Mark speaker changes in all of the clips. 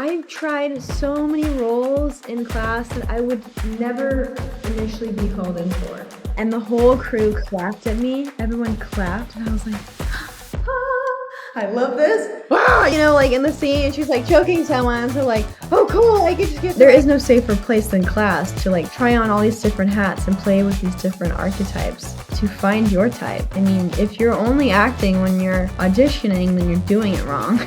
Speaker 1: I tried so many roles in class that I would never initially be called in for. And the whole crew clapped at me. Everyone clapped, and I was like, I love this. Like in the scene, she's like choking someone. So like, oh cool, I get to get. There is no safer place than class to like try on all these different hats and play with these different archetypes to find your type. I mean, if you're only acting when you're auditioning, then you're doing it wrong.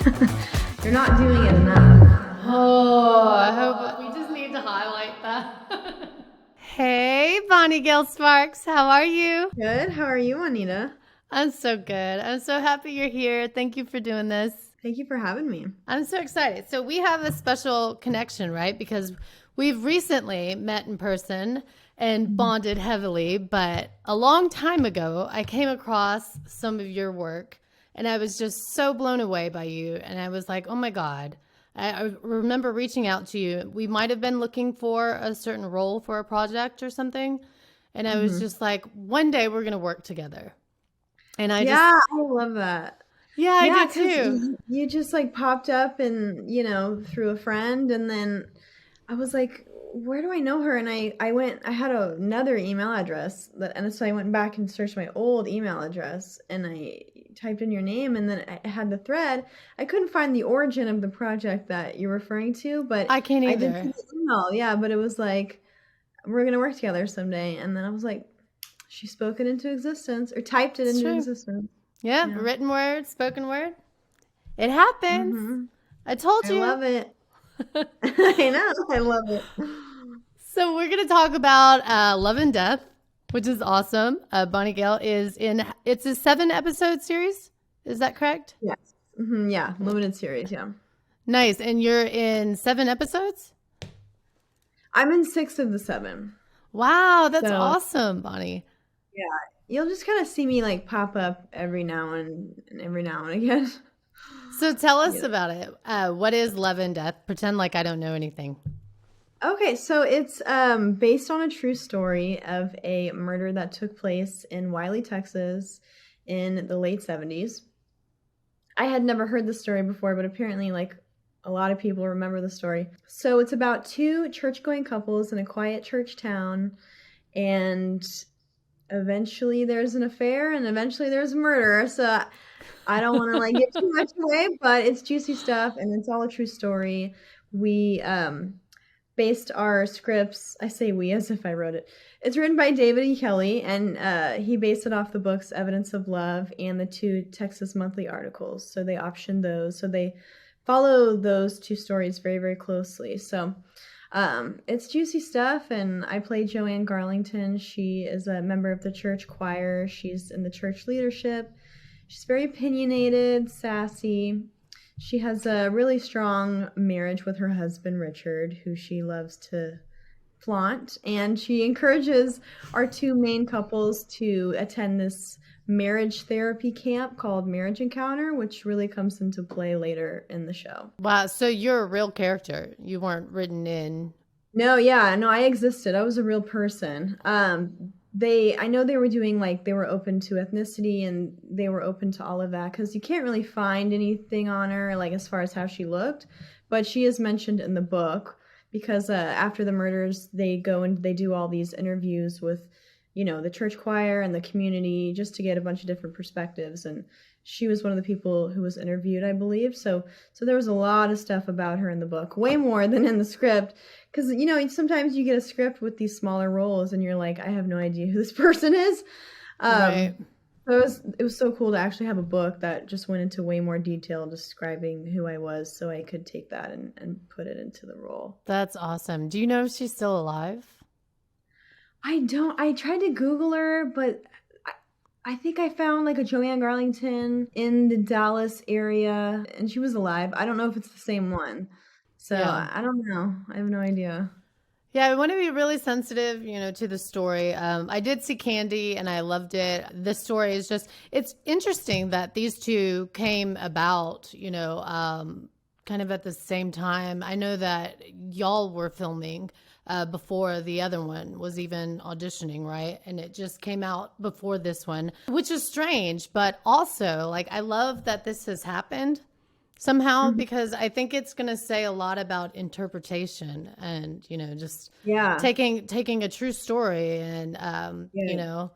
Speaker 1: You're not doing it enough.
Speaker 2: Oh, I hope we just need to highlight that. Hey, Bonnie Gayle Sparks, how are you?
Speaker 1: Good. How are you, Wanetah?
Speaker 2: I'm so good. I'm so happy you're here. Thank you for doing this.
Speaker 1: Thank you for having me.
Speaker 2: I'm so excited. So we have a special connection, right? Because we've recently met in person and bonded heavily, but a long time ago, I came across some of your work and I was just so blown away by you. And I was like, oh my God. I remember reaching out to you. We might have been looking for a certain role for a project or something. And I was just like, one day we're going to work together. And I
Speaker 1: love that.
Speaker 2: Yeah, I did too.
Speaker 1: You just like popped up and, through a friend. And then I was like, where do I know her? And I had another email address and so I went back and searched my old email address and I typed in your name and then I had the thread. I couldn't find the origin of the project that you're referring to, but
Speaker 2: I can't either.
Speaker 1: I did see the email. Yeah, but it was like, we're going to work together someday. And then I was like, she spoke it into existence or typed it into existence.
Speaker 2: Yeah, written word, spoken word. It happens. Mm-hmm. I told you.
Speaker 1: I love it. I know. I love it.
Speaker 2: So we're going to talk about Love and Death, which is awesome. Bonnie Gayle is it's a 7-episode series. Is that correct?
Speaker 1: Yes. Mm-hmm, yeah. Limited series. Yeah.
Speaker 2: Nice. And you're in 7 episodes?
Speaker 1: I'm in 6 of the 7.
Speaker 2: Wow. That's awesome, Bonnie.
Speaker 1: Yeah. You'll just kind of see me like pop up every now and again.
Speaker 2: So tell us about it. What is Love and Death? Pretend like I don't know anything.
Speaker 1: Okay, so it's based on a true story of a murder that took place in Wiley, Texas in the late 70s. I had never heard the story before, but apparently like a lot of people remember the story. So it's about 2 church-going couples in a quiet church town, and eventually there's an affair and eventually there's a murder. So I don't want to like give too much away, but it's juicy stuff and it's all a true story. We based our scripts, I say we as if I wrote it. It's written by David E. Kelley, and he based it off the books Evidence of Love and the 2 Texas Monthly articles. So they optioned those. So they follow those 2 stories very, very closely. So it's juicy stuff, and I play Joanne Garlington. She is a member of the church choir. She's in the church leadership. She's very opinionated, sassy. She has a really strong marriage with her husband, Richard, who she loves to flaunt. And she encourages our 2 main couples to attend this marriage therapy camp called Marriage Encounter, which really comes into play later in the show.
Speaker 2: Wow. So you're a real character. You weren't written in.
Speaker 1: No, I existed. I was a real person. I know they were doing they were open to ethnicity and they were open to all of that because you can't really find anything on her like as far as how she looked, but she is mentioned in the book because after the murders they go and they do all these interviews with the church choir and the community just to get a bunch of different perspectives, and she was one of the people who was interviewed, I believe. So there was a lot of stuff about her in the book, way more than in the script. Because, sometimes you get a script with these smaller roles and you're like, I have no idea who this person is.
Speaker 2: Right.
Speaker 1: So it was so cool to actually have a book that just went into way more detail describing who I was so I could take that and put it into the role.
Speaker 2: That's awesome. Do you know if she's still alive?
Speaker 1: I don't. I tried to Google her, but I think I found a Joanne Garlington in the Dallas area and she was alive. I don't know if it's the same one. So yeah. I don't know. I have no idea.
Speaker 2: Yeah, I want to be really sensitive, to the story. I did see Candy and I loved it. The story is it's interesting that these 2 came about, kind of at the same time. I know that y'all were filming before the other one was even auditioning, right? And it just came out before this one, which is strange, but also I love that this has happened somehow,
Speaker 1: Mhm.
Speaker 2: because I think it's going to say a lot about interpretation and, just
Speaker 1: Yeah.
Speaker 2: taking a true story and,
Speaker 1: Yeah.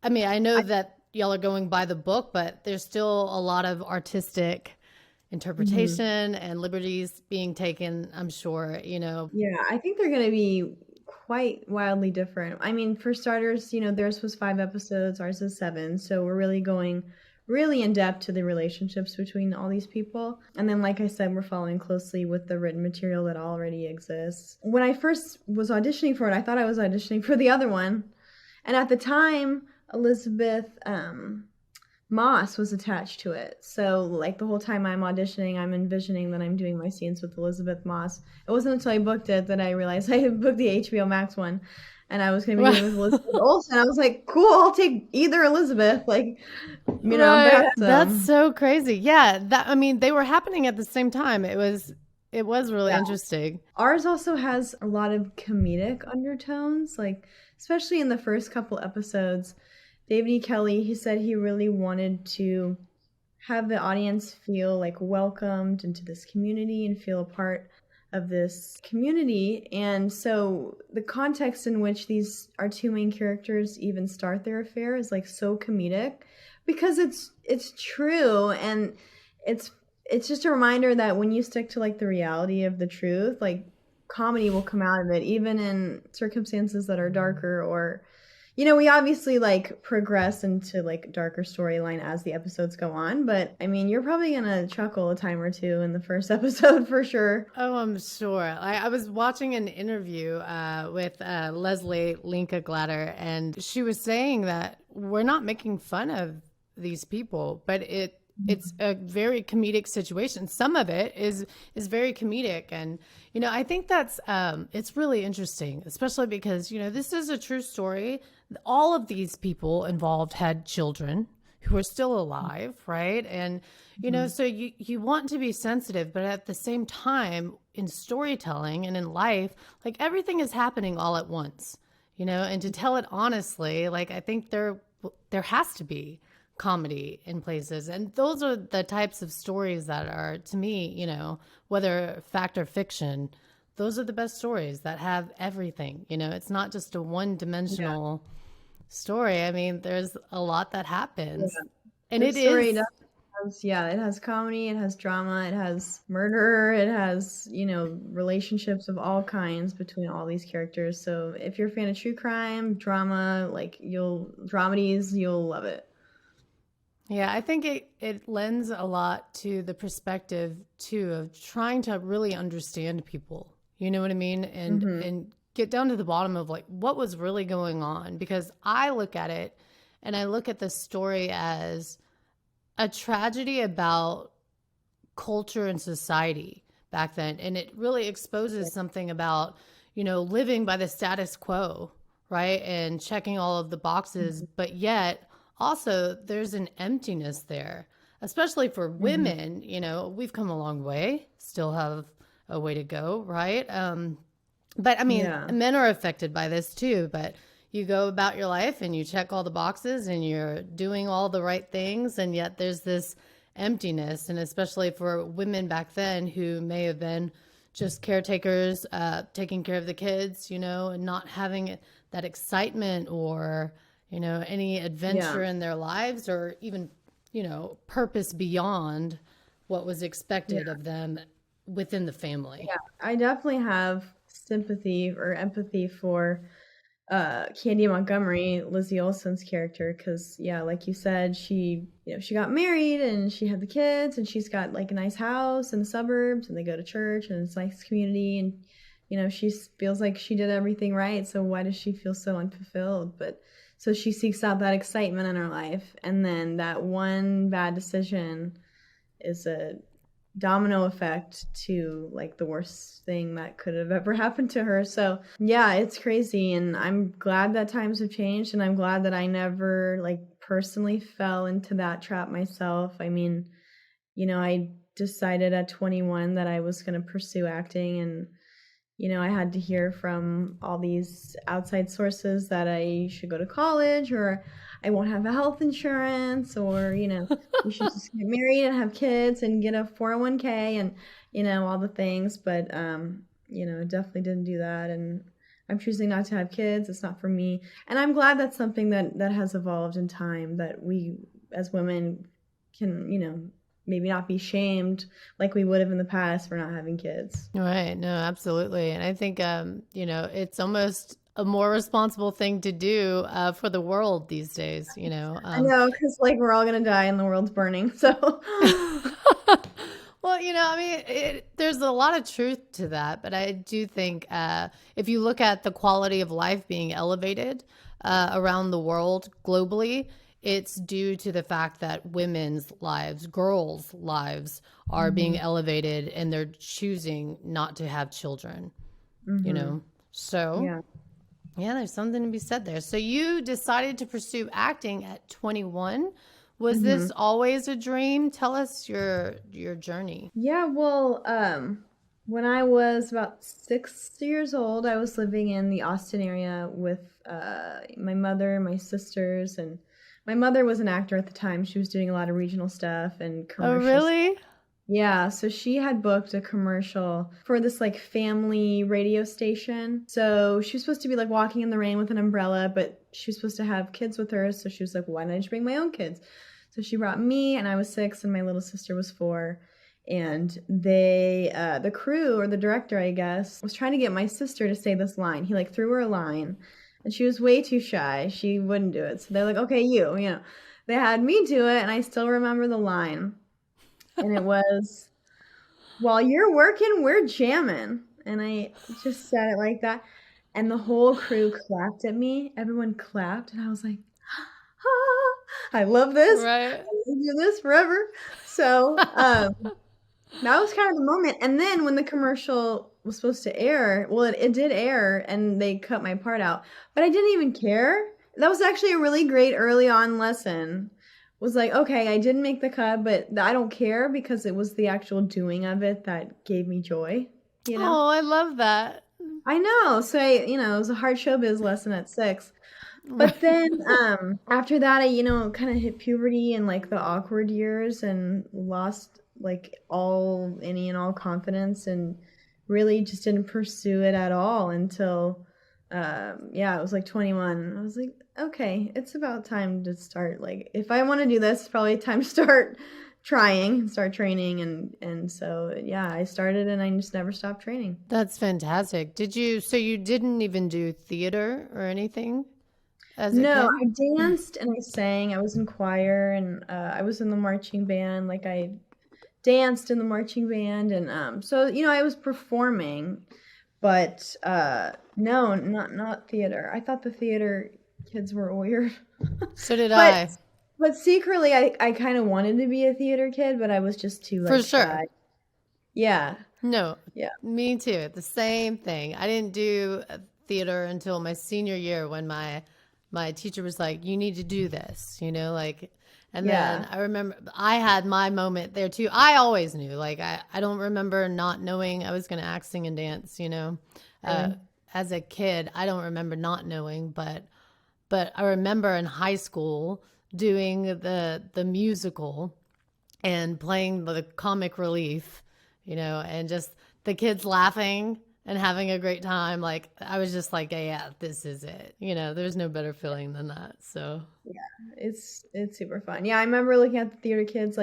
Speaker 2: I mean, I know
Speaker 1: I
Speaker 2: that y'all are going by the book, but there's still a lot of artistic
Speaker 1: mhm.
Speaker 2: interpretation and liberties being taken, I'm sure.
Speaker 1: Yeah, I think they're gonna be quite wildly different. I mean, for starters, theirs was 5 episodes, ours is 7, so we're really going really in depth to the relationships between all these people. And then, like I said, we're following closely with the written material that already exists. When I first was auditioning for it, I thought I was auditioning for the other one. And at the time, Elizabeth Moss was attached to it. So, like, the whole time I'm auditioning, I'm envisioning that I'm doing my scenes with Elizabeth Moss. It wasn't until I booked it that I realized I had booked the HBO Max one and I was going to be
Speaker 2: Right.
Speaker 1: doing it with Elizabeth Olsen. I was like, cool, I'll take either Elizabeth. Like,
Speaker 2: Right.
Speaker 1: that's
Speaker 2: That's so crazy. Yeah, I mean, they were happening at the same time. It was really
Speaker 1: yeah.
Speaker 2: interesting.
Speaker 1: Ours also has a lot of comedic undertones, like especially in the first couple episodes. David E. Kelly, he said he really wanted to have the audience feel like welcomed into this community and feel a part of this community. And so the context in which these our two main characters even start their affair is like so comedic because it's true, and it's it's just a reminder that when you stick to like the reality of the truth, like comedy will come out of it even in circumstances that are darker. Or we obviously like progress into like darker storyline as the episodes go on, but I mean, you're probably gonna chuckle a time or two in the first episode for sure.
Speaker 2: Oh, I'm sure. I was watching an interview with Lesli Linka Glatter, and she was saying that we're not making fun of these people, but it's a very comedic situation. Some of it is very comedic, and I think that's it's really interesting, especially because this is a true story. All of these people involved had children who are still alive, right? And
Speaker 1: Mhm.
Speaker 2: so you want to be sensitive, but at the same time, in storytelling and in life, like everything is happening all at once, and to tell it honestly, like I think there has to be comedy in places, and those are the types of stories that are, to me, whether fact or fiction, those are the best stories that have everything. It's not just a
Speaker 1: Yeah,
Speaker 2: one-dimensional story. I mean, there's a lot that
Speaker 1: yeah.
Speaker 2: happens. And it
Speaker 1: This story
Speaker 2: is,
Speaker 1: does yeah, it has comedy, it has drama, it has murder, it has, relationships of all kinds between all these characters. So if you're a fan of true crime, drama, like dramedies, you'll love it.
Speaker 2: yeah, I think it lends a lot to the perspective too of trying to really understand people. You know what I mean? And
Speaker 1: Mhm.
Speaker 2: and get down to the bottom of like what was really going on, because I look at it and I look at the story as a tragedy about culture and society back then, and it really exposes something about living by the status quo, right, and checking all of the boxes,
Speaker 1: Mhm.
Speaker 2: but yet also there's an emptiness there, especially for
Speaker 1: Mhm.
Speaker 2: women. We've come a long way, still have a way to go, right? But I mean,
Speaker 1: Yeah.
Speaker 2: men are affected by this too, but you go about your life and you check all the boxes and you're doing all the right things, and yet there's this emptiness. And especially for women back then who may have been just caretakers, taking care of the kids, and not having that excitement or, any
Speaker 1: Yeah.
Speaker 2: adventure in their lives, or even, purpose beyond what was expected
Speaker 1: Yeah.
Speaker 2: of them within the family.
Speaker 1: Yeah. I definitely have sympathy or empathy for Candy Montgomery, Lizzie Olsen's character, because yeah, like you said, she got married and she had the kids and she's got like a nice house in the suburbs and they go to church and it's a nice community, and she feels like she did everything right, so why does she feel so unfulfilled? But so she seeks out that excitement in her life, and then that one bad decision is a domino effect to like the worst thing that could have ever happened to her. So, yeah, it's crazy, and I'm glad that times have changed, and I'm glad that I never like personally fell into that trap myself. I mean, I decided at 21 that I was going to pursue acting, and I had to hear from all these outside sources that I should go to college, or I won't have a health insurance, or, you should just get married and have kids and get a 401k and, all the things. But, definitely didn't do that. And I'm choosing not to have kids. It's not for me. And I'm glad that's something that has evolved in time, that we as women can, maybe not be shamed like we would have in the past for not having kids.
Speaker 2: Right. No, absolutely. And I think, it's almost a more responsible thing to do for the world these days,
Speaker 1: I know, because we're all going to die and the world's burning. So,
Speaker 2: well, there's a lot of truth to that. But I do think if you look at the quality of life being elevated around the world globally, it's due to the fact that women's lives, girls' lives are being elevated, and they're choosing not to have children, So, yeah, there's something to be said there. So you decided to pursue acting at 21. Was this always a dream? Tell us your journey.
Speaker 1: Yeah, well, when I was about 6 years old, I was living in the Austin area with my mother, my sisters, and my mother was an actor at the time. She was doing a lot of regional stuff and commercials.
Speaker 2: Oh, really?
Speaker 1: Yeah, so she had booked a commercial for this family radio station. So she was supposed to be walking in the rain with an umbrella, but she was supposed to have kids with her. So she was like, why don't I just bring my own kids? So she brought me, and I was 6, and my little sister was 4. And the crew, or the director, I guess, was trying to get my sister to say this line. He threw her a line. And she was way too shy. She wouldn't do it. So they're like, okay, They had me do it, and I still remember the line. And it was, while you're working, we're jamming. And I just said it like that. And the whole crew clapped at me. Everyone clapped. And I was like, I love this.
Speaker 2: Right.
Speaker 1: I will do this forever. So that was kind of the moment. And then when the commercial was supposed to air, well, it did air, and they cut my part out, but I didn't even care. That was actually a really great early on lesson. Was okay, I didn't make the cut, but I don't care, because it was the actual doing of it that gave me joy.
Speaker 2: Oh, I love that.
Speaker 1: I know. So it was a hard showbiz lesson at 6. But then after that, I kind of hit puberty and the awkward years, and lost any and all confidence, and really just didn't pursue it at all until it was 21. I was like, okay, it's about time to start, if I want to do this, it's probably time to start trying, start training. And so I started, and I just never stopped training.
Speaker 2: That's fantastic. So you didn't even do theater or anything as a kid?
Speaker 1: No, I danced and I sang. I was in choir, and I was in the marching band. I danced in the marching band, and so I was performing, but no, not theater. I thought the theater kids were weird.
Speaker 2: So did I.
Speaker 1: But secretly, I kind of wanted to be a theater kid, but I was just too
Speaker 2: For sure.
Speaker 1: shy. Yeah.
Speaker 2: No.
Speaker 1: Yeah.
Speaker 2: Me too. The same thing. I didn't do theater until my senior year, when my teacher was like, you need to do this, and then I remember I had my moment there too. I always knew, I don't remember not knowing I was going to act, sing, and dance, as a kid. I don't remember not knowing, but I remember in high school doing the musical and playing the comic relief, and just the kids laughing and having a great time. I was just yeah, this is it. There's no better feeling than that. So
Speaker 1: yeah, it's super fun. Yeah, I remember looking at the theater kids,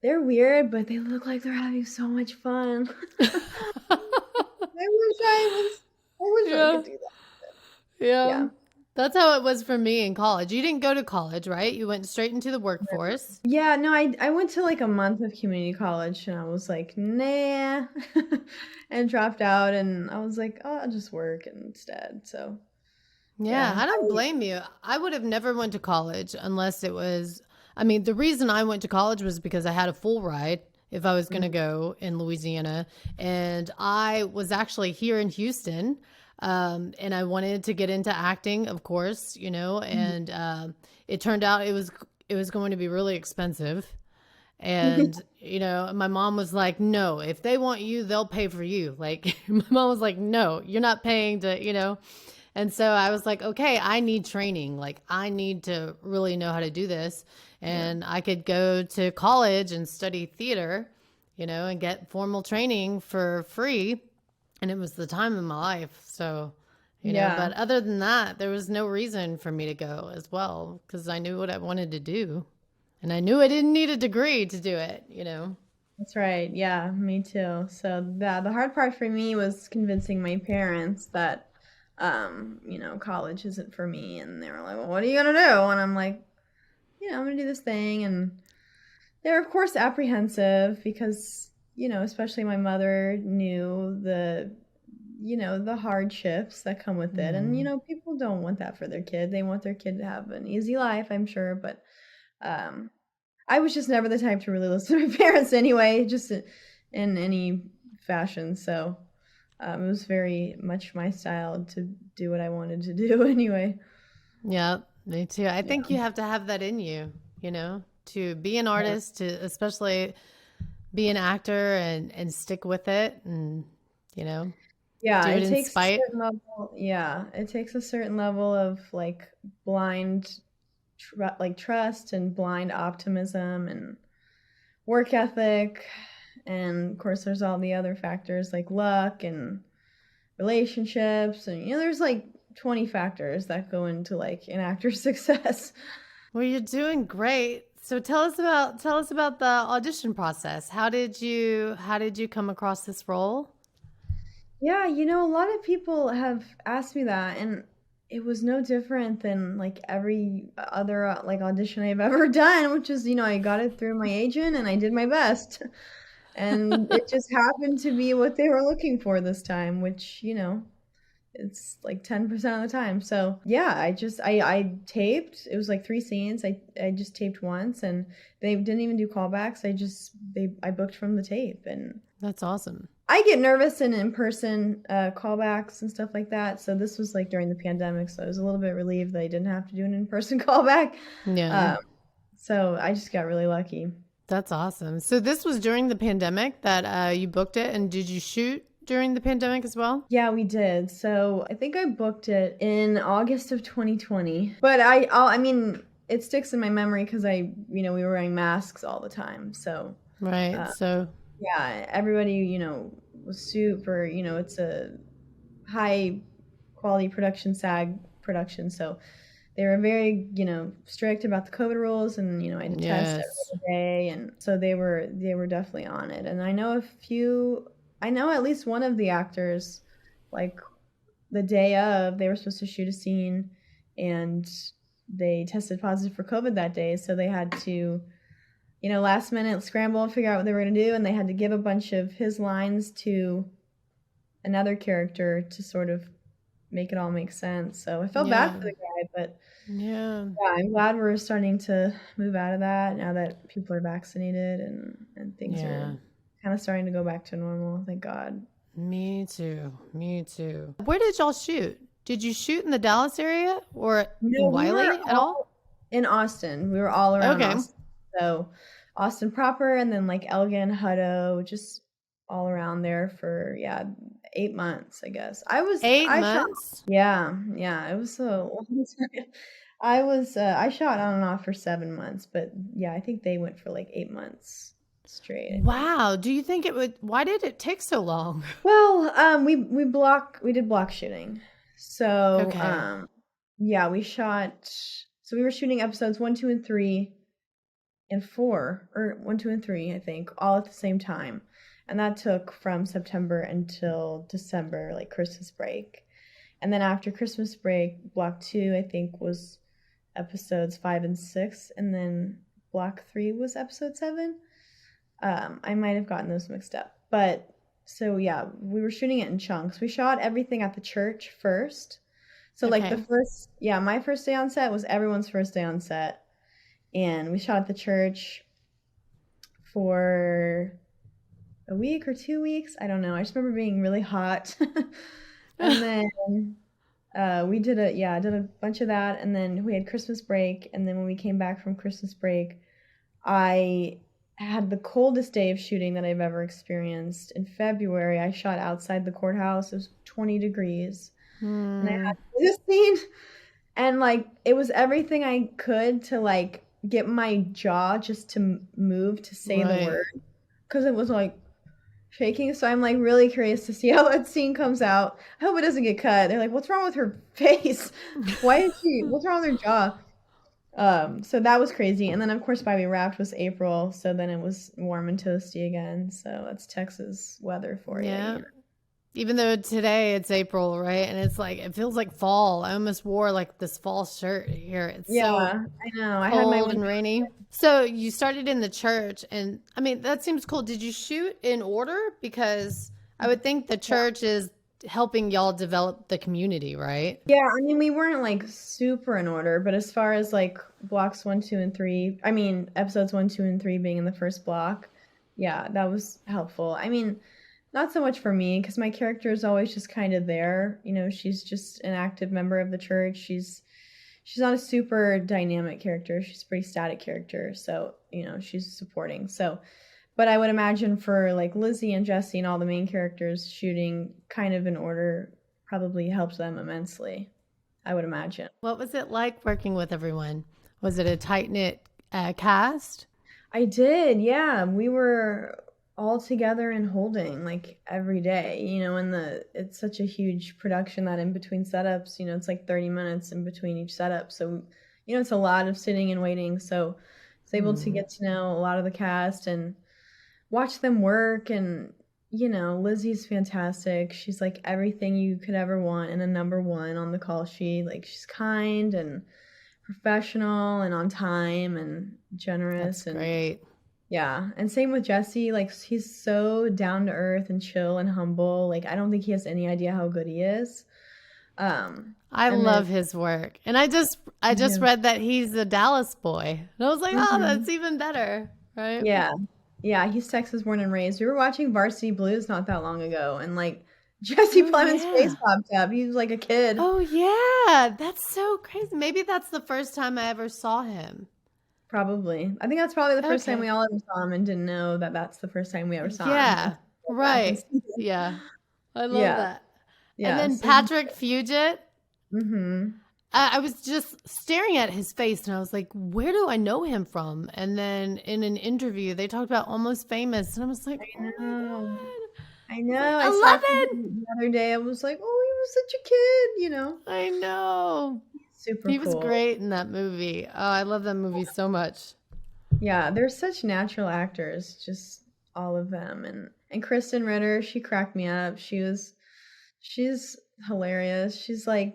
Speaker 1: they're weird, but they look like they're having so much fun. I wish I could do that.
Speaker 2: Yeah. That's how it was for me in college. You didn't go to college, right? You went straight into the workforce.
Speaker 1: Yeah, no, I went to a month of community college, and I was like, nah, and dropped out, and I was like, oh, I'll just work instead. So
Speaker 2: yeah, I don't blame you. I would have never went to college unless it was, the reason I went to college was because I had a full ride if I was going to go in Louisiana, and I was actually here in Houston. And I wanted to get into acting, of course, and it turned out it was going to be really expensive. And, my mom was like, no, if they want you, they'll pay for you. Like, my mom was like, no, you're not paying to. And so I was like, okay, I need training. Like, I need to really know how to do this.
Speaker 1: Yeah.
Speaker 2: And I could go to college and study theater, and get formal training for free. And it was the time of my life. So,
Speaker 1: Yeah.
Speaker 2: but other than that, there was no reason for me to go as well because I knew what I wanted to do. And I knew I didn't need a degree to do it.
Speaker 1: That's right. Yeah, me too. So the hard part for me was convincing my parents that college isn't for me, and they were like, "Well, what are you gonna do?" And I'm like, I'm gonna do this thing, and they're of course apprehensive because, especially my mother knew the hardships that come with it, and people don't want that for their kid. They want their kid to have an easy life, I'm sure, but um I was just never the type to really listen to my parents anyway, just in any fashion. So it was very much my style to do what I wanted to do anyway.
Speaker 2: Yeah, me too. I
Speaker 1: Yeah.
Speaker 2: think you have to have that in you, to be an artist, to especially be an actor and stick with it and,
Speaker 1: Yeah,
Speaker 2: do it
Speaker 1: it
Speaker 2: in
Speaker 1: takes a
Speaker 2: spite.
Speaker 1: certain level. Yeah, it takes a certain level of like blind, trust and blind optimism and work ethic, and of course there's all the other factors like luck and relationships, and there's like 20 factors that go into like an actor's success.
Speaker 2: Well, you're doing great. So tell us about the audition process. How did you come across this role?
Speaker 1: Yeah, a lot of people have asked me that, and it was no different than like every other like audition I've ever done, which is, I got it through my agent and I did my best. And it just happened to be what they were looking for this time, which, it's like 10% of the time. So yeah, I taped. It was like 3 scenes. I just taped once, and they didn't even do callbacks. I booked from the tape, and
Speaker 2: That's awesome.
Speaker 1: I get nervous in person callbacks and stuff like that. So this was like during the pandemic, so I was a little bit relieved that I didn't have to do an in-person callback.
Speaker 2: Yeah,
Speaker 1: Um, so I just got really lucky.
Speaker 2: that's awesome. So this was during the pandemic that you booked it, and did you shoot during the pandemic as well?
Speaker 1: Yeah, we did. So I think I booked it in August of 2020. But I mean, it sticks in my memory because we were wearing masks all the time. So
Speaker 2: Right.
Speaker 1: uh,
Speaker 2: So
Speaker 1: yeah, everybody, was super, it's a high quality production, SAG production. So they were very, strict about the COVID rules, and, I had to test every
Speaker 2: yes.
Speaker 1: other day. And so they were definitely on it. And I know at least one of the actors, like the day of, they were supposed to shoot a scene, and they tested positive for COVID that day. So they had to, last minute scramble and figure out what they were going to do. And they had to give a bunch of his lines to another character to sort of make it all make sense. So I felt bad
Speaker 2: Yeah.
Speaker 1: for the guy, but
Speaker 2: Yeah.
Speaker 1: yeah, I'm glad we're starting to move out of that now that people are vaccinated, and things
Speaker 2: Yeah.
Speaker 1: are kind of starting to go back to normal. Thank God.
Speaker 2: Me too. Me too. Where did y'all shoot? Did you shoot in the Dallas area or
Speaker 1: No,
Speaker 2: in
Speaker 1: we were
Speaker 2: Wiley at all?
Speaker 1: all in Austin. We were all around
Speaker 2: Okay.
Speaker 1: Austin. So Austin proper, and then like Elgin, Hutto, just all around there for, yeah, 8 months, I guess.
Speaker 2: Eight
Speaker 1: I shot,
Speaker 2: months?
Speaker 1: yeah, yeah, it was so I shot on and off for 7 months, but yeah, I think they went for like 8 months straight, I think.
Speaker 2: Wow. Do you think why did it take so long?
Speaker 1: Well, we did block shooting. So,
Speaker 2: Okay.
Speaker 1: yeah, we were shooting episodes 1, 2, and 3 and 4, or 1, 2, and 3, I think, all at the same time. And that took from September until December, like Christmas break. And then after Christmas break, block 2, I think, was episodes 5 and 6, and then block 3 was episode 7. I might have gotten those mixed up. But so yeah, we were shooting it in chunks. We shot everything at the church first. So like
Speaker 2: Okay.
Speaker 1: my first day on set was everyone's first day on set. And we shot at the church for a week or 2 weeks. I don't know. I just remember being really hot. And then we did a bunch of that, and then we had Christmas break, and then when we came back from Christmas break, I had the coldest day of shooting that I've ever experienced. In February, I shot outside the courthouse. It was 20 degrees. And I had this scene, and like it was everything I could to like get my jaw just to move to say the word, because it was like shaking. So I'm like really curious to see how that scene comes out. I hope it doesn't get cut. They're like, what's wrong with her face? What's wrong with her jaw? So that was crazy. And then of course by we wrapped was April, so then it was warm and toasty again. So that's Texas weather for you.
Speaker 2: Yeah. Even though today it's April, right? And it's like, it feels like fall. I almost wore like this fall shirt here. It's so
Speaker 1: I know. I had
Speaker 2: cold and rainy. So you started in the church, and I mean, that seems cool. Did you shoot in order? Because I would think the church is helping y'all develop the community, right?
Speaker 1: Yeah, I mean, we weren't like super in order, but as far as like blocks 1, 2, and 3, I mean, episodes 1, 2, and 3 being in the first block, yeah, that was helpful. I mean, not so much for me, because my character is always just kind of there. You know, she's just an active member of the church. She's not a super dynamic character. She's a pretty static character. So, you know, she's supporting. So, but I would imagine for like Lizzie and Jesse and all the main characters, shooting kind of in order probably helped them immensely, I would imagine.
Speaker 2: What was it like working with everyone? Was it a tight-knit cast?
Speaker 1: I did, yeah. We were all together and holding like every day, you know, and it's such a huge production that in between setups, you know, it's like 30 minutes in between each setup. So, you know, it's a lot of sitting and waiting. So I was able to get to know a lot of the cast and watch them work. And, you know, Lizzie's fantastic. She's like everything you could ever want in a number one on the call sheet. Like she's kind and professional and on time and generous.
Speaker 2: That's great.
Speaker 1: Yeah, and same with Jesse. Like he's so down to earth and chill and humble. Like I don't think he has any idea how good he is.
Speaker 2: I love his work, and I just read that he's a Dallas boy, and I was like, oh, that's even better, right?
Speaker 1: Yeah, he's Texas born and raised. We were watching Varsity Blues not that long ago, and like Jesse Plemons' face popped up. He was like a kid.
Speaker 2: Oh yeah, that's so crazy. Maybe that's the first time I ever saw him.
Speaker 1: Probably. I think that's probably the first time we all ever saw him and didn't know that that's the first time we ever saw him.
Speaker 2: Yeah, right. Yeah, I love that. Yeah. And then Patrick Fugit. I was just staring at his face and I was like, where do I know him from? And then in an interview, they talked about Almost Famous. And I was like,
Speaker 1: I know. I love it. The other day, I was like, oh, he was such a kid, you know?
Speaker 2: I know.
Speaker 1: Super
Speaker 2: He
Speaker 1: cool.
Speaker 2: was great in that movie. Oh, I love that movie so much.
Speaker 1: Yeah, they're such natural actors, just all of them. And Krysten Ritter, she cracked me up. She's hilarious. She's like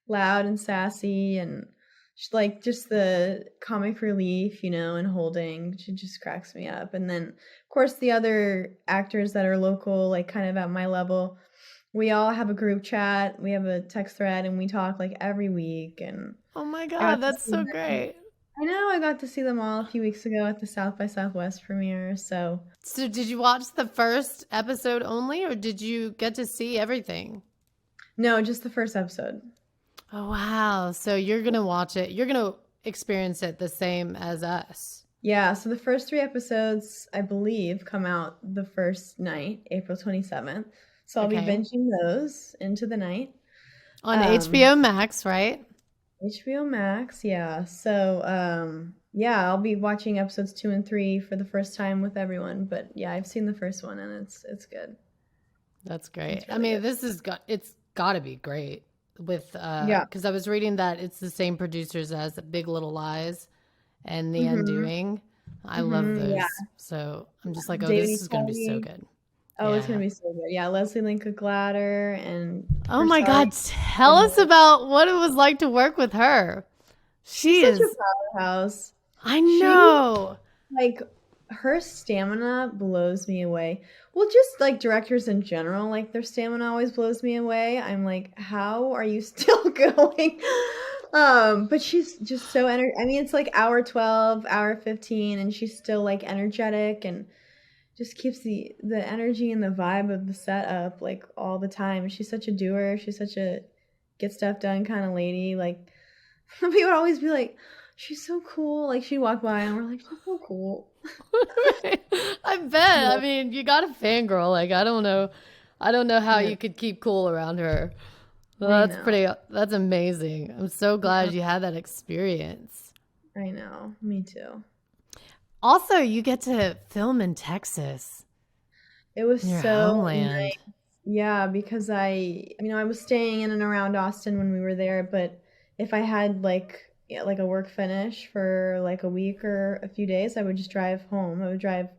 Speaker 1: loud and sassy, and she's like just the comic relief, you know, and holding. She just cracks me up. And then of course the other actors that are local, like kind of at my level, we all have a group chat. We have a text thread, and we talk like every week. And
Speaker 2: oh my God, that's so great.
Speaker 1: I know. I got to see them all a few weeks ago at the South by Southwest premiere. So
Speaker 2: did you watch the first episode only, or did you get to see everything?
Speaker 1: No, just the first episode.
Speaker 2: Oh, wow. So you're going to watch it. You're going to experience it the same as us.
Speaker 1: Yeah. So the first 3 episodes, I believe, come out the first night, April 27th. So I'll be binging those into the night.
Speaker 2: On HBO Max, right?
Speaker 1: HBO Max, yeah. So, yeah, I'll be watching episodes 2 and 3 for the first time with everyone. But yeah, I've seen the first one, and it's good.
Speaker 2: That's great. Really, I mean, good. It's got to be great with because I was reading that it's the same producers as Big Little Lies and The Undoing. I love those. Yeah. So I'm just like, oh, this is going to be so good.
Speaker 1: Oh, it's going to be so good. Yeah, Lesli Linka Glatter and...
Speaker 2: Oh my God, tell us about what it was like to work with her. She's
Speaker 1: such a powerhouse.
Speaker 2: I know.
Speaker 1: Like, her stamina blows me away. Well, just like directors in general, like their stamina always blows me away. I'm like, how are you still going? But she's just so I mean, it's like hour 12, hour 15, and she's still like energetic and just keeps the energy and the vibe of the setup like all the time. She's such a doer. She's such a get stuff done kind of lady. Like people would always be like, she's so cool. Like she'd walk by and we're like, she's so cool.
Speaker 2: I bet. I mean, you got a fangirl. Like, I don't know how you could keep cool around her. Well, that's amazing. I'm so glad you had that experience.
Speaker 1: I know. Me too.
Speaker 2: Also, you get to film in Texas.
Speaker 1: It was
Speaker 2: your
Speaker 1: so
Speaker 2: homeland.
Speaker 1: nice. Yeah, because I was staying in and around Austin when we were there, but if I had like a work finish for like a week or a few days, I would just drive home. I would drive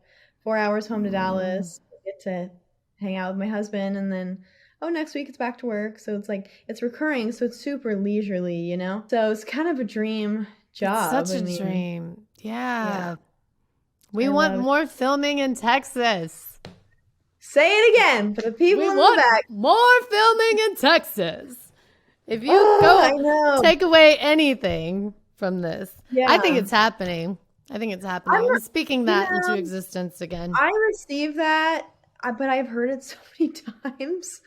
Speaker 1: 4 hours home to Dallas, get to hang out with my husband, and then next week it's back to work. So it's like it's recurring, so it's super leisurely, you know? So it's kind of a dream job.
Speaker 2: It's such a dream. Yeah. We want more filming in Texas.
Speaker 1: Say it again for the people in the back.
Speaker 2: More filming in Texas. If you take away anything from this, I think it's happening. I'm speaking that into existence again.
Speaker 1: I received that, but I've heard it so many times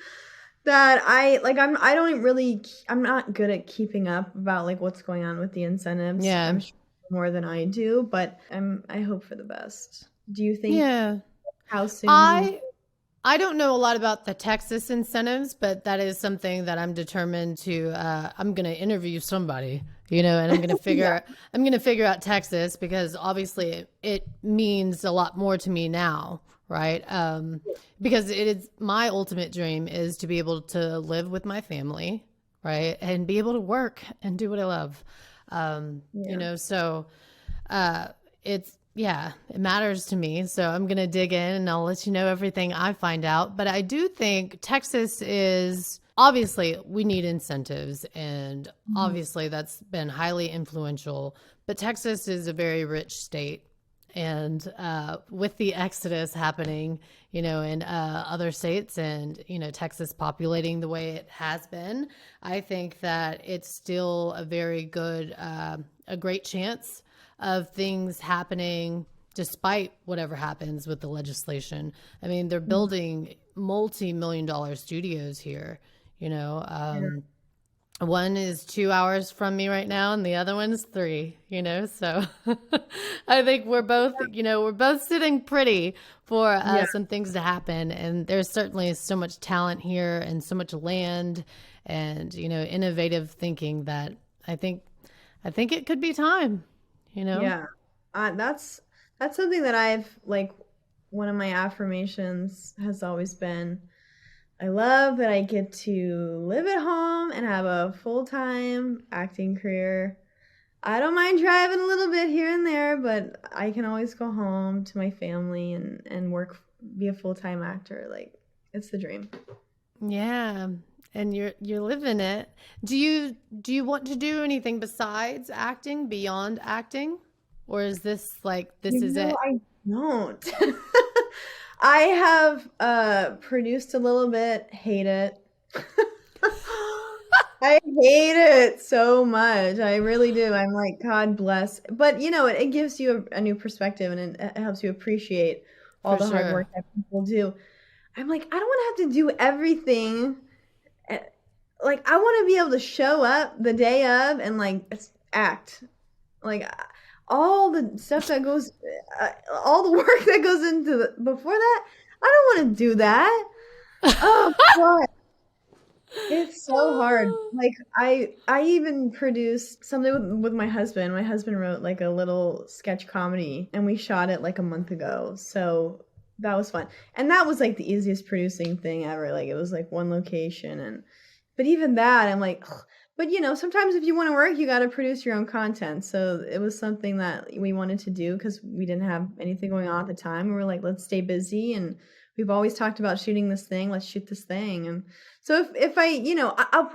Speaker 1: that I'm not good at keeping up about like what's going on with the incentives.
Speaker 2: Yeah.
Speaker 1: I'm sure more than I do, but I hope for the best. Do you think?
Speaker 2: Yeah.
Speaker 1: How soon?
Speaker 2: I don't know a lot about the Texas incentives, but that is something that I'm determined to. I'm going to interview somebody, and I'm going to figure out Texas, because obviously it means a lot more to me now, right? Because it is my ultimate dream is to be able to live with my family, right, and be able to work and do what I love, So it matters to me. So I'm going to dig in and I'll let you know everything I find out. But I do think Texas is, obviously we need incentives, and obviously that's been highly influential, but Texas is a very rich state. And with the exodus happening, in other states, and, Texas populating the way it has been, I think that it's still a very good, a great chance of things happening despite whatever happens with the legislation. I mean, they're building multi-million-dollar studios here, One is 2 hours from me right now, and the other one's 3, so I think we're both sitting pretty for some things to happen. And there's certainly so much talent here and so much land and, innovative thinking that I think it could be time.
Speaker 1: Yeah, that's something that I've one of my affirmations has always been, I love that I get to live at home and have a full-time acting career. I don't mind driving a little bit here and there, but I can always go home to my family and work, be a full-time actor. Like, it's the dream.
Speaker 2: Yeah. And you're living it. Do you want to do anything besides acting, beyond acting? Or is this is it?
Speaker 1: I don't. I have produced a little bit, hate it. I hate it so much. I really do. I'm like, God bless. But it gives you a new perspective, and it helps you appreciate all the hard work that people do. I'm like, I don't want to have to do everything. Like, I want to be able to show up the day of and act, all the stuff that goes, all the work that goes into before that. I don't want to do that. Oh God, it's so hard. I even produced something with my husband. My husband wrote a little sketch comedy, and we shot it a month ago. So that was fun, and that was the easiest producing thing ever. It was one location. But even that, I'm like, ugh. But sometimes if you want to work, you got to produce your own content. So it was something that we wanted to do because we didn't have anything going on at the time. We were like, let's stay busy, and we've always talked about shooting this thing. Let's shoot this thing. And so if I, I'll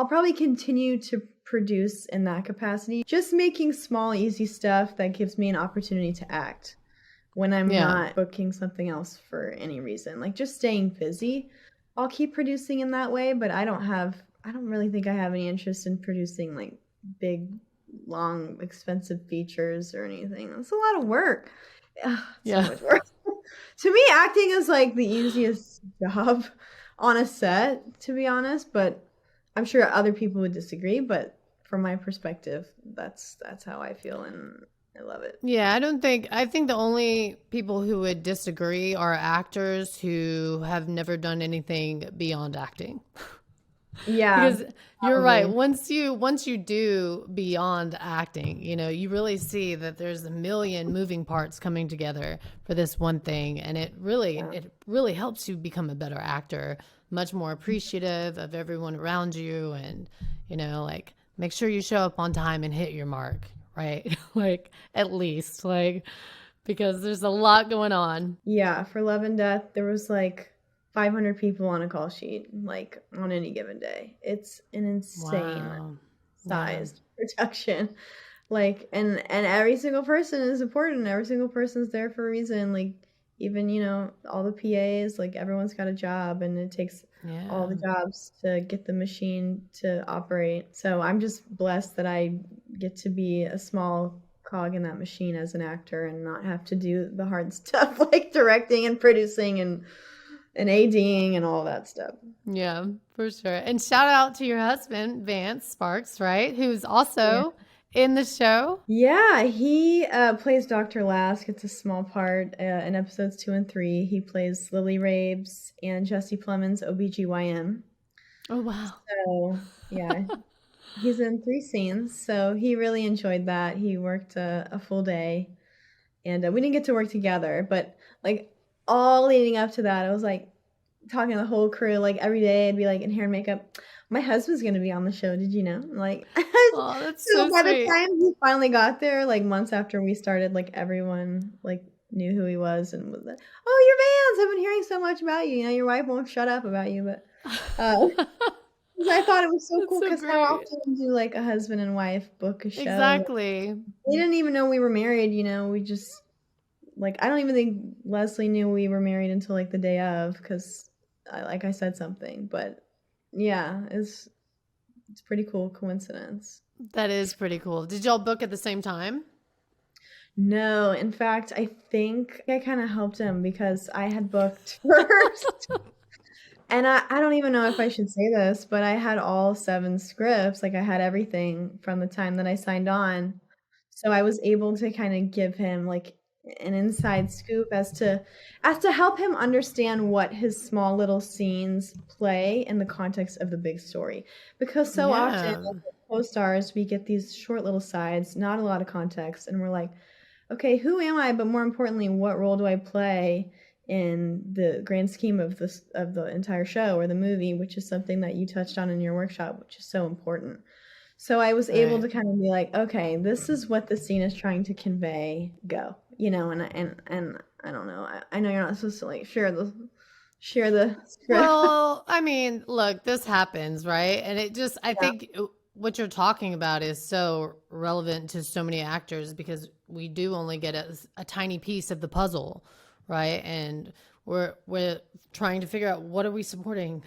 Speaker 1: probably continue to produce in that capacity, just making small, easy stuff that gives me an opportunity to act when I'm not booking something else for any reason. Just staying busy. I'll keep producing in that way, but I don't really think I have any interest in producing big, long, expensive features or anything. It's a lot of work. So much work. To me, acting is the easiest job on a set, to be honest, but I'm sure other people would disagree. But from my perspective, that's how I feel, and I love it.
Speaker 2: Yeah, I think the only people who would disagree are actors who have never done anything beyond acting.
Speaker 1: Yeah,
Speaker 2: Because you're right.
Speaker 1: probably.
Speaker 2: Once you do beyond acting, you really see that there's a million moving parts coming together for this one thing, and
Speaker 1: Yeah.
Speaker 2: it really helps you become a better actor, much more appreciative of everyone around you, and like make sure you show up on time and hit your mark, right? Like at least like because there's a lot going on.
Speaker 1: Yeah, for Love and Death, there was like 500 people on a call sheet, like on any given day. It's an insane
Speaker 2: Wow. Yeah.
Speaker 1: sized production. Like, and every single person is important. Every single person's there for a reason. Like, even, all the PAs, like everyone's got a job, and it takes all
Speaker 2: Yeah.
Speaker 1: the jobs to get the machine to operate. So I'm just blessed that I get to be a small cog in that machine as an actor and not have to do the hard stuff like directing and producing and ADing and all that stuff.
Speaker 2: Yeah, for sure. And shout out to your husband, Vance Sparks, right? Who's
Speaker 1: Yeah.
Speaker 2: also in the show.
Speaker 1: Yeah, he plays Dr. Lask. It's a small part in episodes 2 and 3. He plays Lily Rabes and Jesse Plemons, OBGYN.
Speaker 2: Oh, wow.
Speaker 1: So, yeah, he's in 3 scenes. So he really enjoyed that. He worked a full day. And we didn't get to work together. But, like, all leading up to that, I was, like, talking to the whole crew. Like, every day I'd be, like, in hair and makeup. My husband's going to be on the show. Did you know? Like,
Speaker 2: Oh, that's
Speaker 1: so
Speaker 2: so
Speaker 1: by the
Speaker 2: sweet.
Speaker 1: time he finally got there, like months after we started, like everyone like knew who he was and was like, "Oh, you're Vance! I've been hearing so much about you. Your wife won't shut up about you." But 'cause I thought it was so
Speaker 2: That's
Speaker 1: cool.
Speaker 2: so
Speaker 1: Because how
Speaker 2: great.
Speaker 1: often do like a husband and wife book a show?
Speaker 2: Exactly.
Speaker 1: We didn't even know we were married. We just like I don't even think Leslie knew we were married until like the day of, because like I said something. But yeah, it's pretty cool coincidence.
Speaker 2: That is pretty cool. Did y'all book at the same time?
Speaker 1: No, in fact, I think I kind of helped him because I had booked first. And I don't even know if I should say this, but I had all 7 scripts. Like I had everything from the time that I signed on. So I was able to kind of give him like an inside scoop as to help him understand what his small little scenes play in the context of the big story. Because so often
Speaker 2: Yeah.
Speaker 1: as co-stars, we get these short little sides, not a lot of context, and we're like, okay, who am I? But more importantly, what role do I play in the grand scheme of the entire show or the movie, which is something that you touched on in your workshop, which is so important. So I was able
Speaker 2: Right.
Speaker 1: to kind of be like, okay, this is what the scene is trying to convey. Go, and I don't know. I know you're not supposed to like share the script.
Speaker 2: Well, I mean, look, this happens, right? And I
Speaker 1: Yeah,
Speaker 2: think what you're talking about is so relevant to so many actors because we do only get a tiny piece of the puzzle, right? And we're trying to figure out what are we supporting?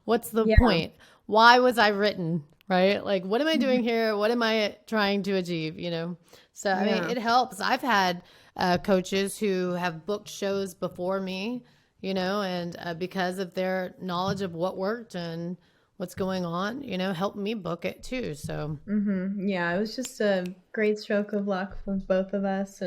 Speaker 2: What's the
Speaker 1: yeah,
Speaker 2: point? Why was I written, right? Like, what am I
Speaker 1: mhm,
Speaker 2: doing here? What am I trying to achieve, So, I mean,
Speaker 1: yeah,
Speaker 2: it helps. I've had coaches who have booked shows before me, and because of their knowledge of what worked and what's going on, helped me book it too. So,
Speaker 1: yeah. It was just a great stroke of luck for both of us,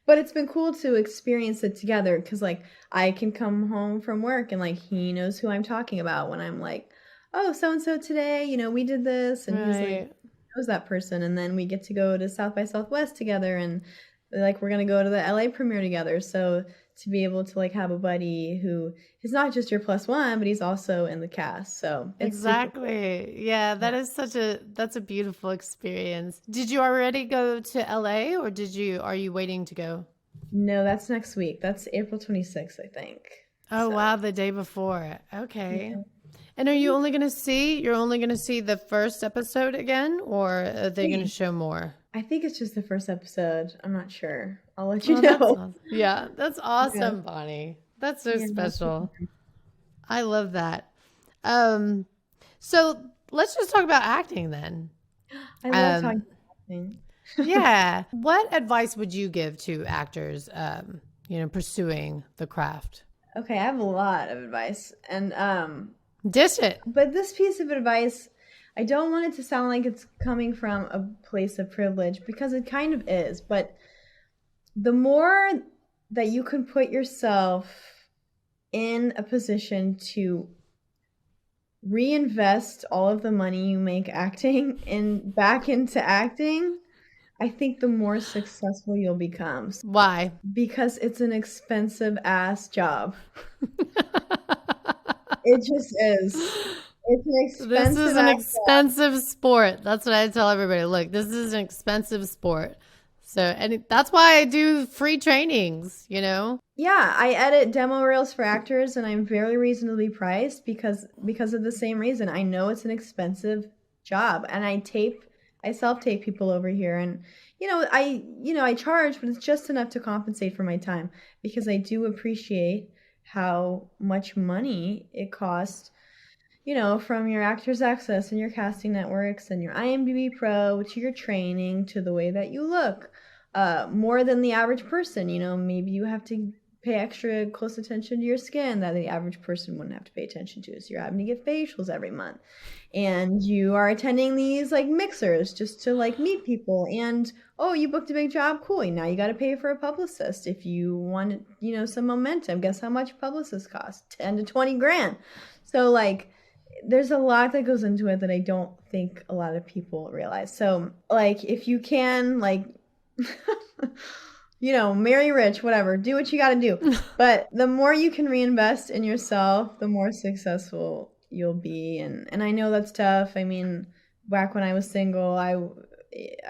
Speaker 1: but it's been cool to experience it together because like I can come home from work and like he knows who I'm talking about when I'm like, oh, so and so today, we did this, and he's like
Speaker 2: right.
Speaker 1: knows that person, and then we get to go to South by Southwest together, and like we're gonna go to the LA premiere together. So to be able to like have a buddy who is not just your plus one, but he's also in the cast, so it's super cool.
Speaker 2: Exactly. Yeah,
Speaker 1: Yeah.
Speaker 2: that's a beautiful experience. Did you already go to LA or are you waiting to go?
Speaker 1: No, that's next week. That's April 26th, I think.
Speaker 2: Oh,
Speaker 1: So
Speaker 2: wow, the day before. Okay.
Speaker 1: yeah.
Speaker 2: And you're only going to see the first episode again, or are they going to show more?
Speaker 1: I think it's just the first episode. I'm not sure. I'll let you
Speaker 2: Oh, that's
Speaker 1: know.
Speaker 2: awesome. Yeah, that's
Speaker 1: Yeah.
Speaker 2: awesome, Bonnie. That's so
Speaker 1: Yeah, no,
Speaker 2: special. I love that. Um, so let's just talk about acting then.
Speaker 1: I love
Speaker 2: Um,
Speaker 1: talking about acting.
Speaker 2: yeah. What advice would you give to actors, pursuing the craft?
Speaker 1: Okay, I have a lot of advice. And
Speaker 2: Dish it.
Speaker 1: but this piece of advice, I don't want it to sound like it's coming from a place of privilege, because it kind of is, but the more that you can put yourself in a position to reinvest all of the money you make acting back into acting, I think the more successful you'll become.
Speaker 2: Why?
Speaker 1: Because it's an expensive ass job. It just is. It's an expensive.
Speaker 2: This is an expensive sport. That's what I tell everybody. Look, this is an expensive sport. So, and that's why I do free trainings, you know?
Speaker 1: Yeah, I edit demo reels for actors, and I'm very reasonably priced because of the same reason. I know it's an expensive job, and I self-tape people over here, and I charge, but it's just enough to compensate for my time, because I do appreciate how much money it costs, from your Actors Access and your casting networks and your IMDb Pro to your training to the way that you look. More than the average person, maybe you have to pay extra close attention to your skin that the average person wouldn't have to pay attention to. So you're having to get facials every month. And you are attending these like mixers just to like meet people. And, oh, you booked a big job. Cool. Now you got to pay for a publicist. If you want, some momentum, guess how much publicists cost? 10 to 20 grand. So like, there's a lot that goes into it that I don't think a lot of people realize. So like, if you can like, marry rich, whatever, do what you got to do. But the more you can reinvest in yourself, the more successful you'll be. And I know that's tough. I mean, back when I was single, I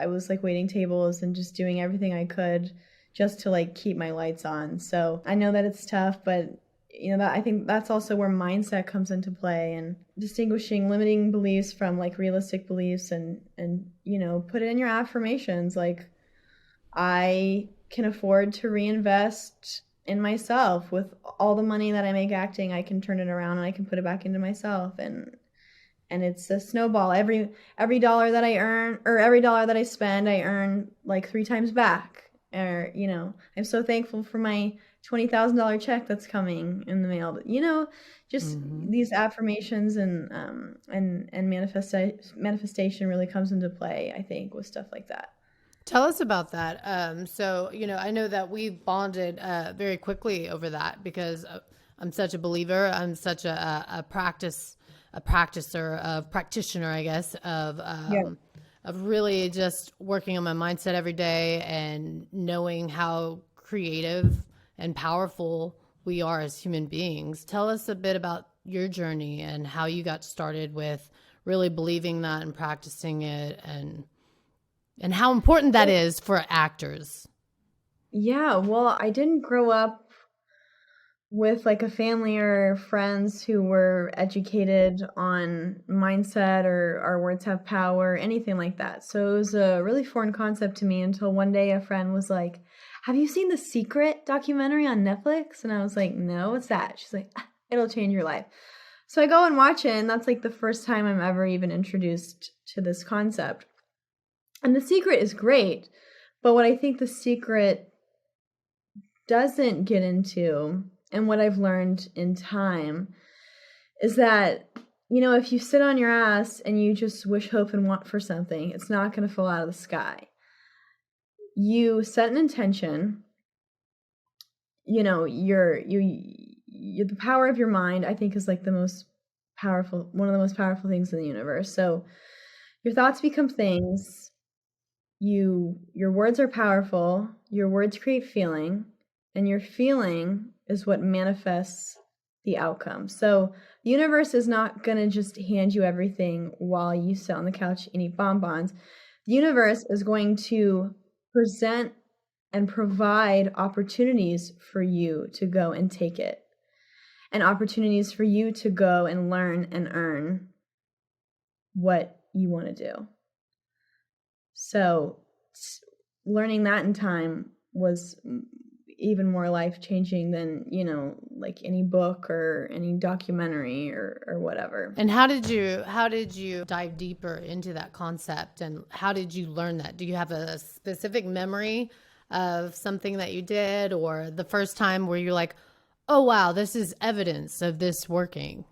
Speaker 1: was like waiting tables and just doing everything I could just to like keep my lights on. So I know that it's tough, but I think that's also where mindset comes into play, and distinguishing limiting beliefs from like realistic beliefs, and put it in your affirmations. Like, I can afford to reinvest in myself. With all the money that I make acting, I can turn it around and I can put it back into myself, and it's a snowball. Every dollar that I earn, or every dollar that I spend, I earn like 3 times back. Or I'm so thankful for my $20,000 check that's coming in the mail. Just these affirmations and manifestation really comes into play, I think, with stuff like that.
Speaker 2: Tell us about that. So, I know that we bonded very quickly over that, because I'm such a believer. I'm such a practitioner, I guess, of really just working on my mindset every day and knowing how creative and powerful we are as human beings. Tell us a bit about your journey and how you got started with really believing that and practicing it, and how important that is for actors.
Speaker 1: Yeah, well, I didn't grow up with like a family or friends who were educated on mindset or our words have power, anything like that. So it was a really foreign concept to me until one day a friend was like, "Have you seen The Secret documentary on Netflix?" And I was like, "No, what's that?" She's like, "It'll change your life." So I go and watch it, and that's like the first time I'm ever even introduced to this concept. And The Secret is great, but what I think The Secret doesn't get into, and what I've learned in time, is that, if you sit on your ass and you just wish, hope, and want for something, it's not going to fall out of the sky. You set an intention, the power of your mind, I think, is like one of the most powerful things in the universe. So your thoughts become things. Your words are powerful. Your words create feeling, and your feeling is what manifests the outcome. So the universe is not going to just hand you everything while you sit on the couch and eat bonbons. The universe is going to present and provide opportunities for you to go and take it, and opportunities for you to go and learn and earn what you want to do. So learning that in time was even more life-changing than, like any book or any documentary or whatever.
Speaker 2: And how did you dive deeper into that concept, and how did you learn that? Do you have a specific memory of something that you did, or the first time where you're like, "Oh wow, this is evidence of this working"?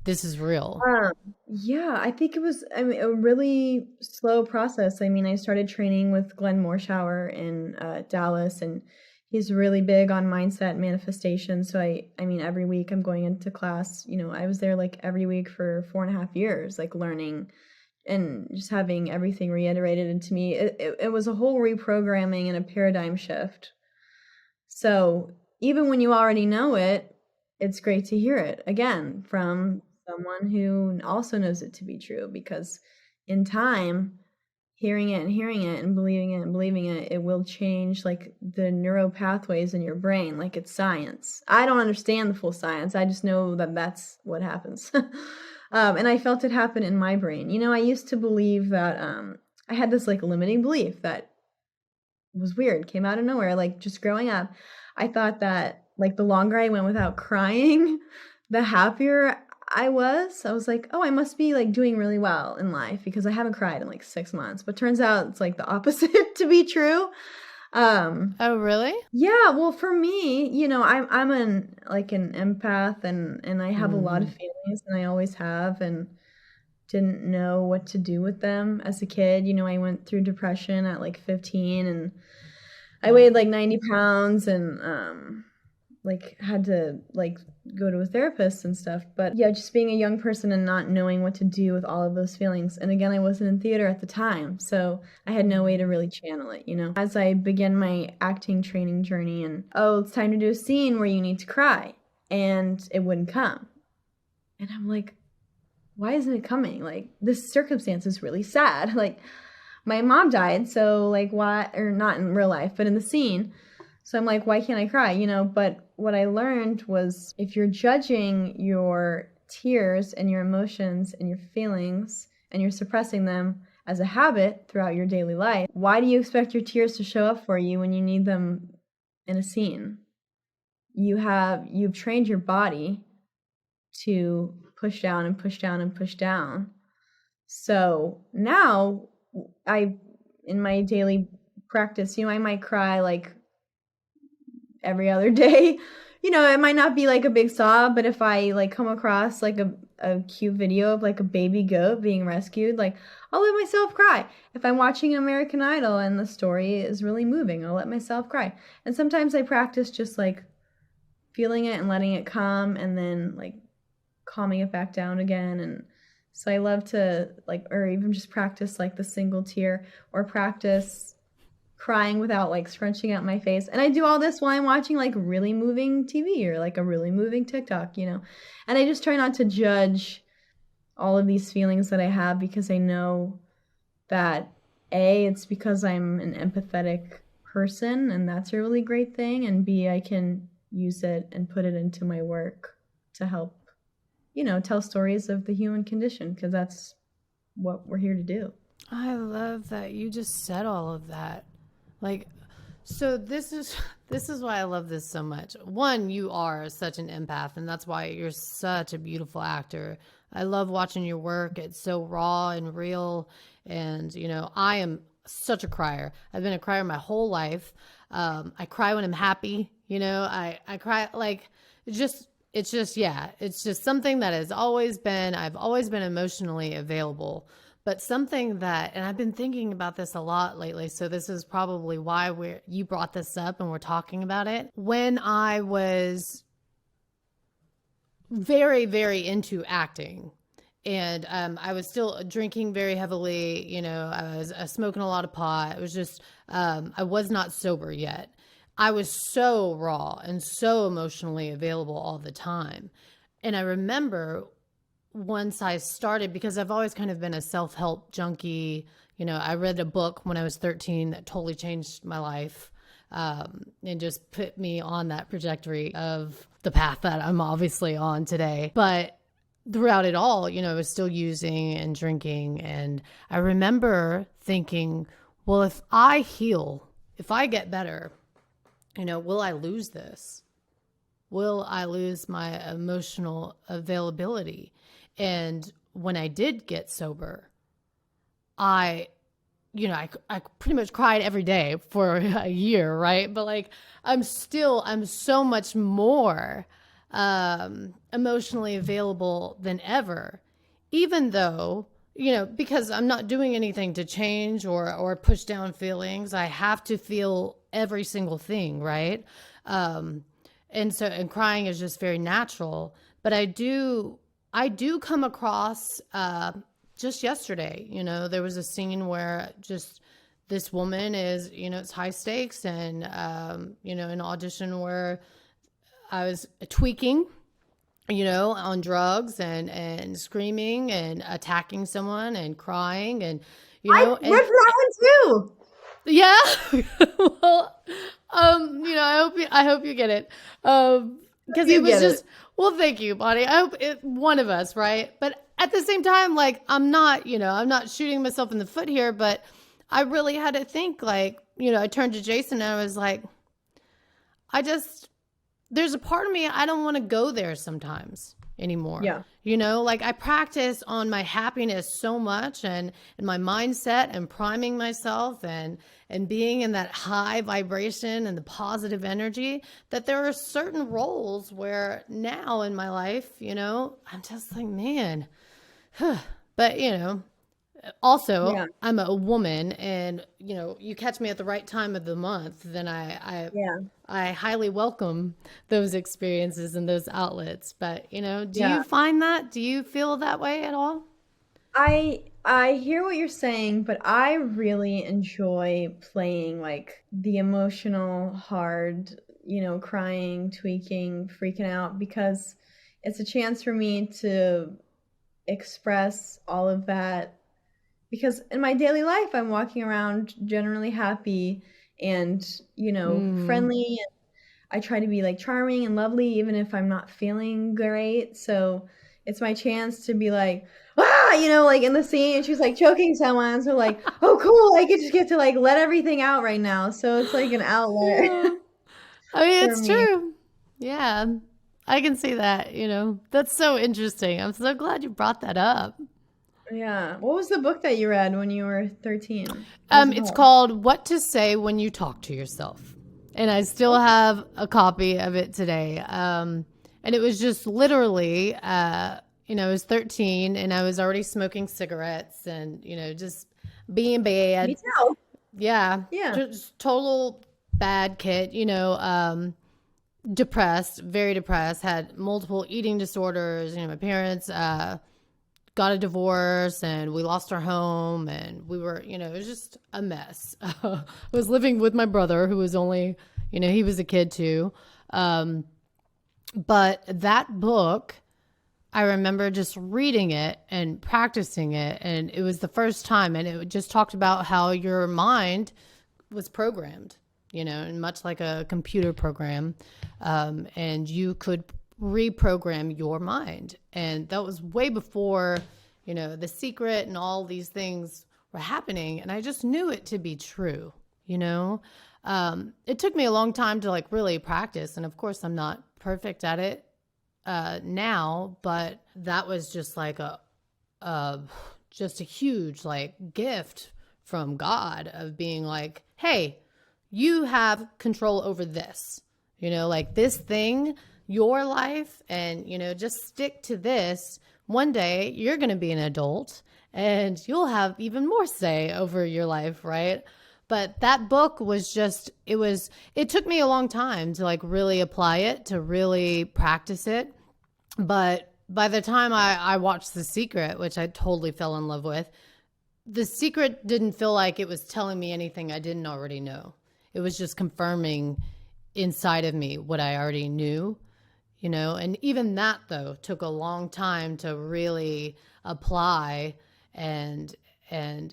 Speaker 2: this is real?
Speaker 1: Um, yeah, I think it was, I mean, a really slow process. I mean, I started training with Glenn Morshower in Dallas, and he's really big on mindset manifestation. So I mean, every week I'm going into class. I was there like every week for 4.5 years, like learning and just having everything reiterated. And to me, it was a whole reprogramming and a paradigm shift. So even when you already know it, it's great to hear it again from someone who also knows it to be true, because in time, hearing it and hearing it and believing it, it will change like the neural pathways in your brain. Like, it's science. I don't understand the full science. I just know that that's what happens. And I felt it happen in my brain. I used to believe that I had this like limiting belief that was weird, came out of nowhere. Like, just growing up, I thought that like the longer I went without crying, the happier I was. I was like, oh, I must be like doing really well in life because I haven't cried in like 6 months. But turns out it's like the opposite to be true.
Speaker 2: Oh, really?
Speaker 1: Yeah, well, for me, I'm an empath, and I have a lot of feelings, and I always have, and didn't know what to do with them as a kid. I went through depression at like 15, and I weighed like 90 pounds, and like had to like go to a therapist and stuff. But yeah, just being a young person and not knowing what to do with all of those feelings. And again, I wasn't in theater at the time, so I had no way to really channel it, As I began my acting training journey, and it's time to do a scene where you need to cry, and it wouldn't come. And I'm like, why isn't it coming? Like, this circumstance is really sad. Like, my mom died, so like, why? Or not in real life, but in the scene. So I'm like, why can't I cry? But what I learned was, if you're judging your tears and your emotions and your feelings and you're suppressing them as a habit throughout your daily life, why do you expect your tears to show up for you when you need them in a scene? You've trained your body to push down and push down and push down. So now in my daily practice, I might cry like every other day. It might not be like a big sob, but if I like come across like a cute video of like a baby goat being rescued, like, I'll let myself cry. If I'm watching American Idol and the story is really moving, I'll let myself cry. And sometimes I practice just like feeling it and letting it come, and then like calming it back down again. And so I love to like, or even just practice like the single tear, or practice crying without like scrunching out my face. And I do all this while I'm watching like really moving TV or like a really moving TikTok, And I just try not to judge all of these feelings that I have, because I know that A, it's because I'm an empathetic person, and that's a really great thing, and B, I can use it and put it into my work to help, tell stories of the human condition, because that's what we're here to do.
Speaker 2: I love that you just said all of that. Like, so this is why I love this so much. One, you are such an empath, and that's why you're such a beautiful actor. I love watching your work. It's so raw and real. And, I am such a crier. I've been a crier my whole life. I cry when I'm happy. I cry like it's just something that has always been, I've always been emotionally available. But something that, and I've been thinking about this a lot lately, so this is probably why you brought this up and we're talking about it. When I was very, very into acting, and I was still drinking very heavily, I was smoking a lot of pot. It was just, I was not sober yet. I was so raw and so emotionally available all the time. And I remember once I started, because I've always kind of been a self-help junkie, I read a book when I was 13 that totally changed my life, and just put me on that trajectory of the path that I'm obviously on today. But throughout it all, I was still using and drinking. And I remember thinking, well, if I heal, if I get better, will I lose this? Will I lose my emotional availability? And when I did get sober, I pretty much cried every day for a year, right? But like, I'm so much more emotionally available than ever, even though, because I'm not doing anything to change or push down feelings. I have to feel every single thing, right? And crying is just very natural. But I do come across, just yesterday, there was a scene where just this woman is, it's high stakes, and, an audition where I was tweaking, on drugs and screaming and attacking someone and crying and,
Speaker 1: I ripped that one too.
Speaker 2: Yeah. Well, I hope you get it. Because it was just, well, thank you, Bonnie. I hope one of us, right? But at the same time, like, I'm not shooting myself in the foot here, but I really had to think, like, I turned to Jason and I was like, there's a part of me, I don't want to go there sometimes anymore.
Speaker 1: Yeah.
Speaker 2: Like, I practice on my happiness so much and my mindset and priming myself and being in that high vibration and the positive energy, that there are certain roles where now in my life, I'm just like, man, but also, yeah. I'm a woman, and you catch me at the right time of the month, then I highly welcome those experiences and those outlets. But do you find that? Do you feel that way at all?
Speaker 1: I hear what you're saying, but I really enjoy playing like the emotional, hard, crying, tweaking, freaking out, because it's a chance for me to express all of that. Because in my daily life, I'm walking around generally happy and, friendly. And I try to be like charming and lovely, even if I'm not feeling great. So it's my chance to be like, like in the scene, and she's like choking someone. So like, oh, cool. I just get to like let everything out right now. So it's like an outlet.
Speaker 2: Yeah. I mean, it's true. Yeah, I can see that, That's so interesting. I'm so glad you brought that up.
Speaker 1: Yeah. What was the book that you read when you were 13?
Speaker 2: It's called What to Say When You Talk to Yourself. And I still have a copy of it today. And it was just literally, I was 13 and I was already smoking cigarettes and, just being bad.
Speaker 1: Me too.
Speaker 2: Yeah.
Speaker 1: Yeah.
Speaker 2: Just total bad kid, depressed, very depressed, had multiple eating disorders. My parents, got a divorce and we lost our home and we were, it was just a mess. I was living with my brother who was only, he was a kid too. But that book, I remember just reading it and practicing it. And it was the first time, and it just talked about how your mind was programmed, and much like a computer program. And you could reprogram your mind. And that was way before, The Secret and all these things were happening. And I just knew it to be true, It took me a long time to like really practice. And of course, I'm not perfect at it now, but that was just like just a huge like gift from God of being like, hey, you have control over this, like this thing, your life, and, just stick to this. One day you're going to be an adult and you'll have even more say over your life, right? But that book was just, it took me a long time to like really apply it, to really practice it. But by the time I watched The Secret, which I totally fell in love with, The Secret didn't feel like it was telling me anything I didn't already know. It was just confirming inside of me what I already knew, and even that though took a long time to really apply and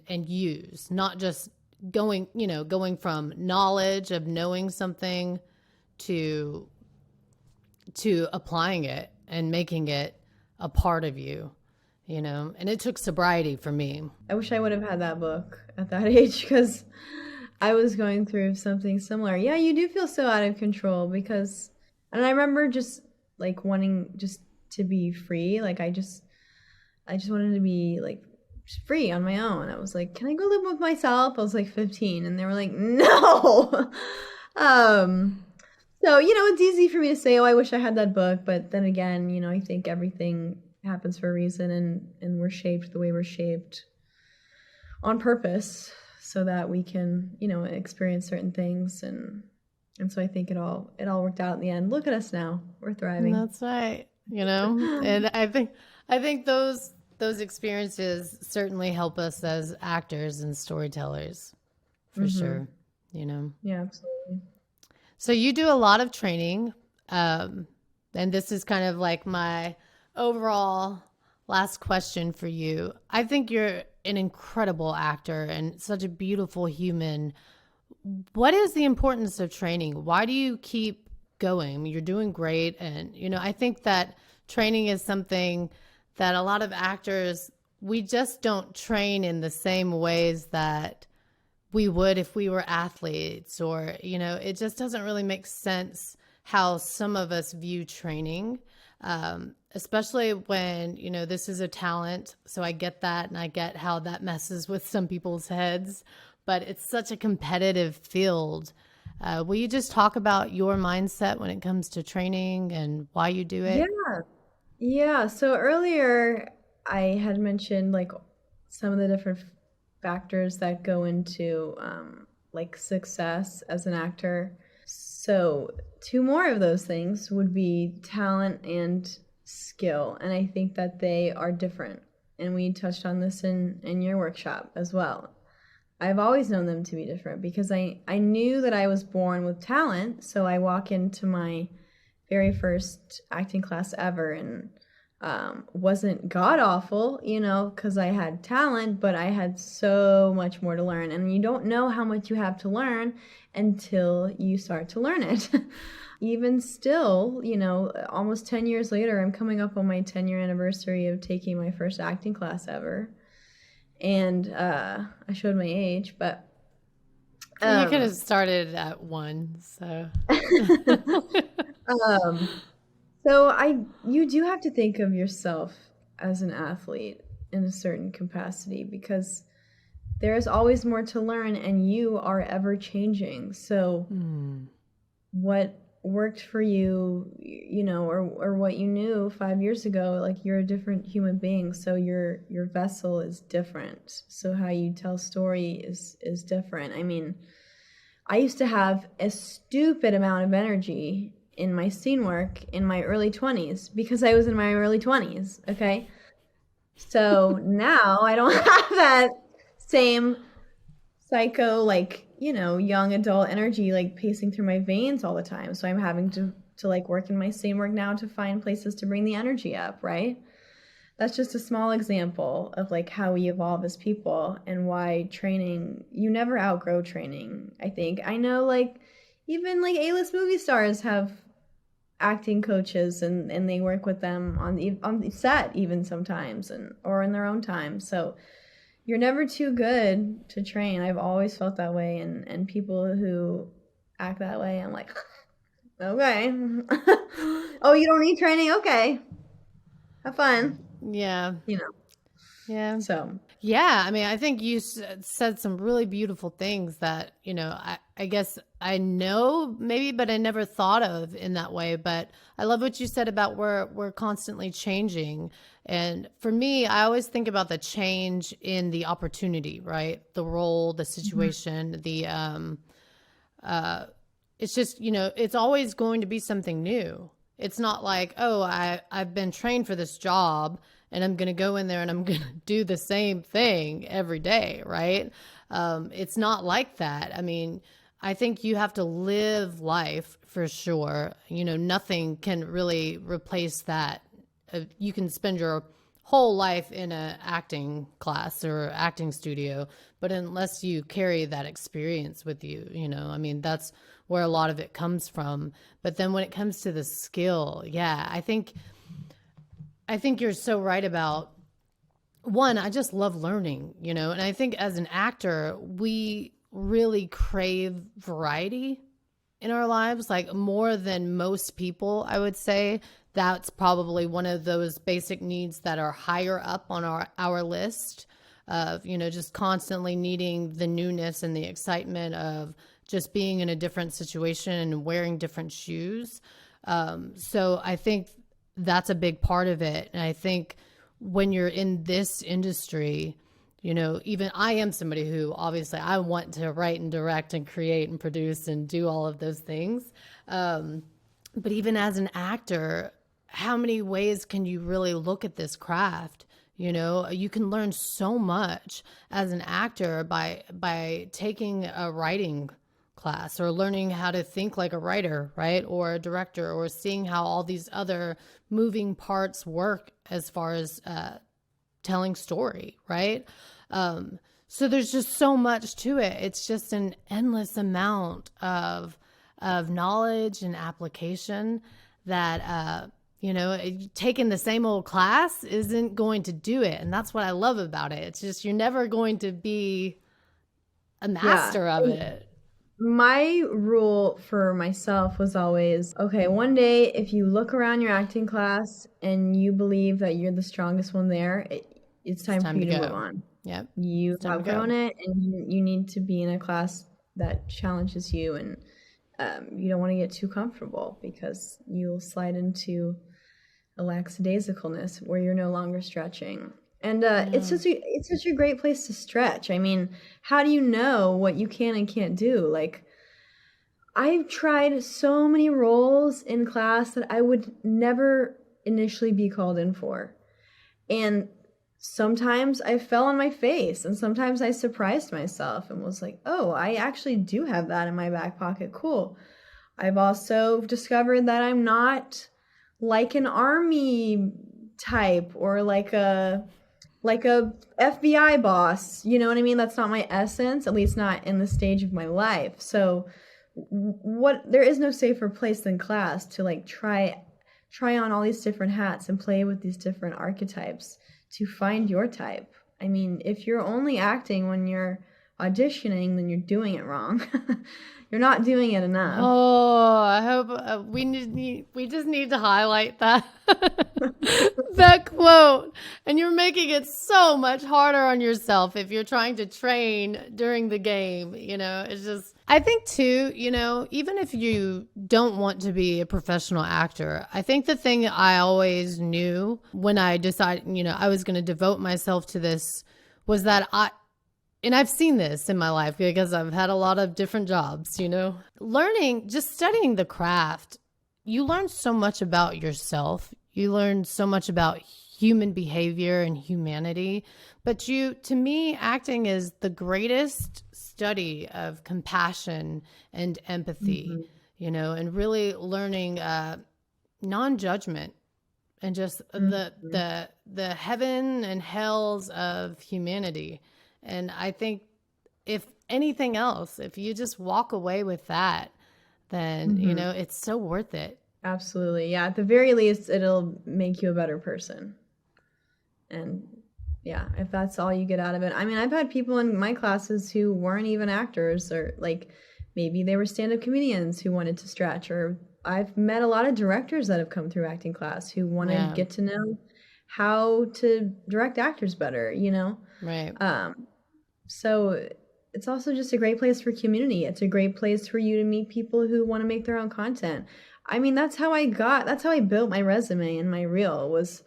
Speaker 2: use, not just going from knowledge of knowing something to applying it and making it a part of you, and it took sobriety for me.
Speaker 1: I wish I would have had that book at that age, because I was going through something similar. Yeah, you do feel so out of control and I remember just like wanting just to be free. Like I just wanted to be like free on my own. I was like, can I go live with myself? I was like 15 and they were like, no. So, it's easy for me to say, oh, I wish I had that book. But then again, I think everything happens for a reason, and we're shaped the way we're shaped on purpose so that we can, experience certain things. And so I think it all worked out in the end. Look at us now. We're thriving.
Speaker 2: That's right. And I think those experiences certainly help us as actors and storytellers for sure.
Speaker 1: Yeah, absolutely.
Speaker 2: So you do a lot of training, and this is kind of like my overall last question for you. I think you're an incredible actor and such a beautiful human. What is the importance of training? Why do you keep going? I mean, you're doing great. And, I think that training is something that a lot of actors, we just don't train in the same ways that we would if we were athletes, or, it just doesn't really make sense how some of us view training, especially when, this is a talent. So I get that. And I get how that messes with some people's heads, but it's such a competitive field. Will you just talk about your mindset when it comes to training and why you do it?
Speaker 1: Yeah. So earlier I had mentioned like some of the different factors that go into like success as an actor. So two more of those things would be talent and skill. And I think that they are different. And we touched on this in your workshop as well. I've always known them to be different because I knew that I was born with talent. So I walk into my very first acting class ever and wasn't god awful, because I had talent, but I had so much more to learn. And you don't know how much you have to learn until you start to learn it. Even still, almost 10 years later, I'm coming up on my 10-year anniversary of taking my first acting class ever. And I showed my age, but
Speaker 2: you could have started at 1, so.
Speaker 1: So you do have to think of yourself as an athlete in a certain capacity because there is always more to learn and you are ever changing. So what worked for you, or what you knew 5 years ago, like you're a different human being. So your vessel is different. So how you tell story is different. I mean, I used to have a stupid amount of energy in my scene work in my early 20s because I was in my early 20s, okay? So now I don't have that same psycho, like, young adult energy, like pacing through my veins all the time. So I'm having to like work in my scene work now to find places to bring the energy up, right? That's just a small example of like how we evolve as people and why training, you never outgrow training, I think. I know like even like A-list movie stars have acting coaches and they work with them on the set even sometimes or in their own time. So you're never too good to train. I've always felt that way, and people who act that way, I'm like, okay. Oh, you don't need training? Okay. Have fun.
Speaker 2: Yeah. Yeah.
Speaker 1: So.
Speaker 2: Yeah. I mean, I think you said some really beautiful things that, I guess I know maybe, but I never thought of in that way. But I love what you said about we're constantly changing. And for me, I always think about the change in the opportunity, right? The role, the situation, it's just, it's always going to be something new. It's not like, oh, I've been trained for this job and I'm going to go in there and I'm going to do the same thing every day, right? It's not like that. I mean, I think you have to live life for sure. Nothing can really replace that. You can spend your whole life in an acting class or acting studio, but unless you carry that experience with you, I mean, that's where a lot of it comes from. But then when it comes to the skill, yeah, I think you're so right about one, I just love learning, and I think as an actor, we really crave variety in our lives, like more than most people, I would say. That's probably one of those basic needs that are higher up on our list of, just constantly needing the newness and the excitement of just being in a different situation and wearing different shoes. So I think that's a big part of it. And I think when you're in this industry, you know, even I am somebody who obviously I want to write and direct and create and produce and do all of those things. But even as an actor, how many ways can you really look at this craft? You know, you can learn so much as an actor by taking a writing class or learning how to think like a writer, right? Or a director, or seeing how all these other moving parts work as far as telling story, right? So there's just so much to it. It's just an endless amount of knowledge and application that, you know, taking the same old class isn't going to do it. And that's what I love about it. It's just, you're never going to be a master of it.
Speaker 1: My rule for myself was always, okay, one day if you look around your acting class and you believe that you're the strongest one there, it's time for you to move on.
Speaker 2: Yep.
Speaker 1: You've outgrown it, and you need to be in a class that challenges you, and you don't want to get too comfortable because you'll slide into a lackadaisicalness where you're no longer stretching. And it's such a great place to stretch. I mean, how do you know what you can and can't do? Like, I've tried so many roles in class that I would never initially be called in for. And sometimes I fell on my face, and sometimes I surprised myself and was like, oh, I actually do have that in my back pocket. Cool. I've also discovered that I'm not like an army type or like a FBI boss, you know what I mean? That's not my essence, at least not in the stage of my life. So there is no safer place than class to like try on all these different hats and play with these different archetypes to find your type. I mean, if you're only acting when you're auditioning, then you're doing it wrong. You're not doing it enough.
Speaker 2: Oh, I hope we just need to highlight that that quote. And you're making it so much harder on yourself if you're trying to train during the game. You know, it's just, I think too, you know, even if you don't want to be a professional actor, I think the thing I always knew when I decided, you know, I was going to devote myself to this was that and I've seen this in my life because I've had a lot of different jobs, you know. Just studying the craft, you learn so much about yourself. You learn so much about human behavior and humanity. But to me, acting is the greatest study of compassion and empathy, you know, and really learning non-judgment and just the heaven and hells of humanity. And I think if anything else, if you just walk away with that, then, you know, it's so worth it.
Speaker 1: Absolutely. Yeah. At the very least, it'll make you a better person. And yeah, if that's all you get out of it. I mean, I've had people in my classes who weren't even actors, or like maybe they were stand-up comedians who wanted to stretch, or I've met a lot of directors that have come through acting class who want to get to know how to direct actors better, you know?
Speaker 2: Right.
Speaker 1: So it's also just a great place for community. It's a great place for you to meet people who want to make their own content. I mean, that's how I built my resume and my reel. Was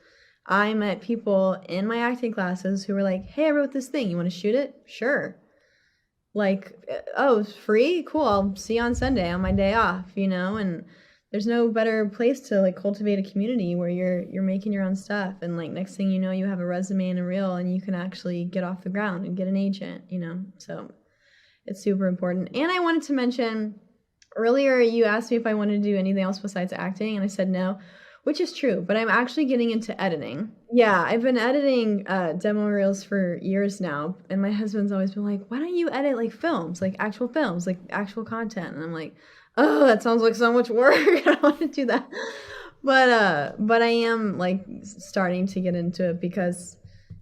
Speaker 1: I met people in my acting classes who were like, hey, I wrote this thing. You want to shoot it? Sure. Like, oh, it's free? Cool. I'll see you on Sunday on my day off, you know? And there's no better place to like cultivate a community where you're making your own stuff, and like next thing you know, you have a resume and a reel, and you can actually get off the ground and get an agent, you know. So it's super important. And I wanted to mention earlier, you asked me if I wanted to do anything else besides acting, and I said no, which is true, but I'm actually getting into editing. Yeah, I've been editing demo reels for years now, and my husband's always been like, why don't you edit like films, like actual content? And I'm like, oh, that sounds like so much work. I don't want to do that. But I am like starting to get into it because,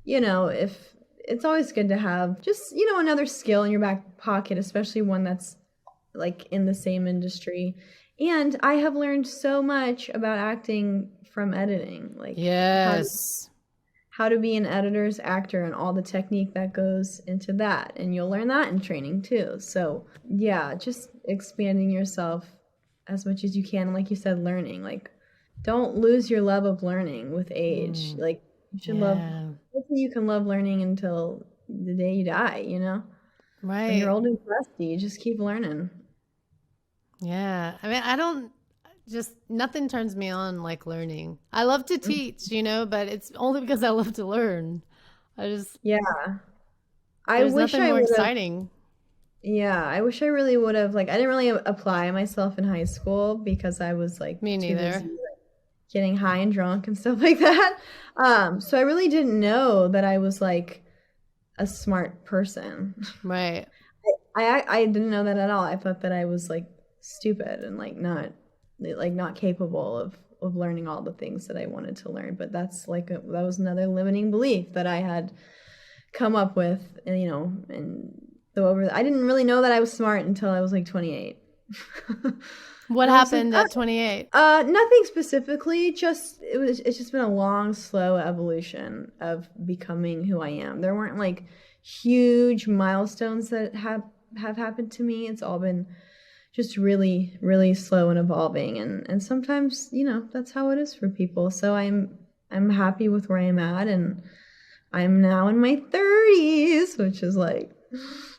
Speaker 1: you know, if it's always good to have just, you know, another skill in your back pocket, especially one that's like in the same industry. And I have learned so much about acting from editing. Like,
Speaker 2: yes.
Speaker 1: how to be an editor's actor and all the technique that goes into that. And you'll learn that in training too. So yeah, just expanding yourself as much as you can. And like you said, learning, like don't lose your love of learning with age. Like you should love, hopefully you can love learning until the day you die, you know?
Speaker 2: Right.
Speaker 1: When you're old and crusty, you just keep learning.
Speaker 2: Yeah. I mean, nothing turns me on like learning. I love to teach, you know, but it's only because I love to learn.
Speaker 1: Yeah.
Speaker 2: There's nothing more exciting.
Speaker 1: Yeah, I wish I really would have, like, I didn't really apply myself in high school because I was like
Speaker 2: Me neither.
Speaker 1: too busy, like, getting high and drunk and stuff like that. So I really didn't know that I was like a smart person.
Speaker 2: Right.
Speaker 1: I didn't know that at all. I thought that I was like stupid and like not capable of learning all the things that I wanted to learn. But that's like that was another limiting belief that I had come up with, and, you know, and so I didn't really know that I was smart until I was like 28.
Speaker 2: What happened at 28?
Speaker 1: Nothing specifically. It's just been a long, slow evolution of becoming who I am. There weren't like huge milestones that have happened to me. It's all been just really, really slow and evolving, and sometimes, you know, that's how it is for people. So I'm happy with where I'm at, and I'm now in my 30s, which is like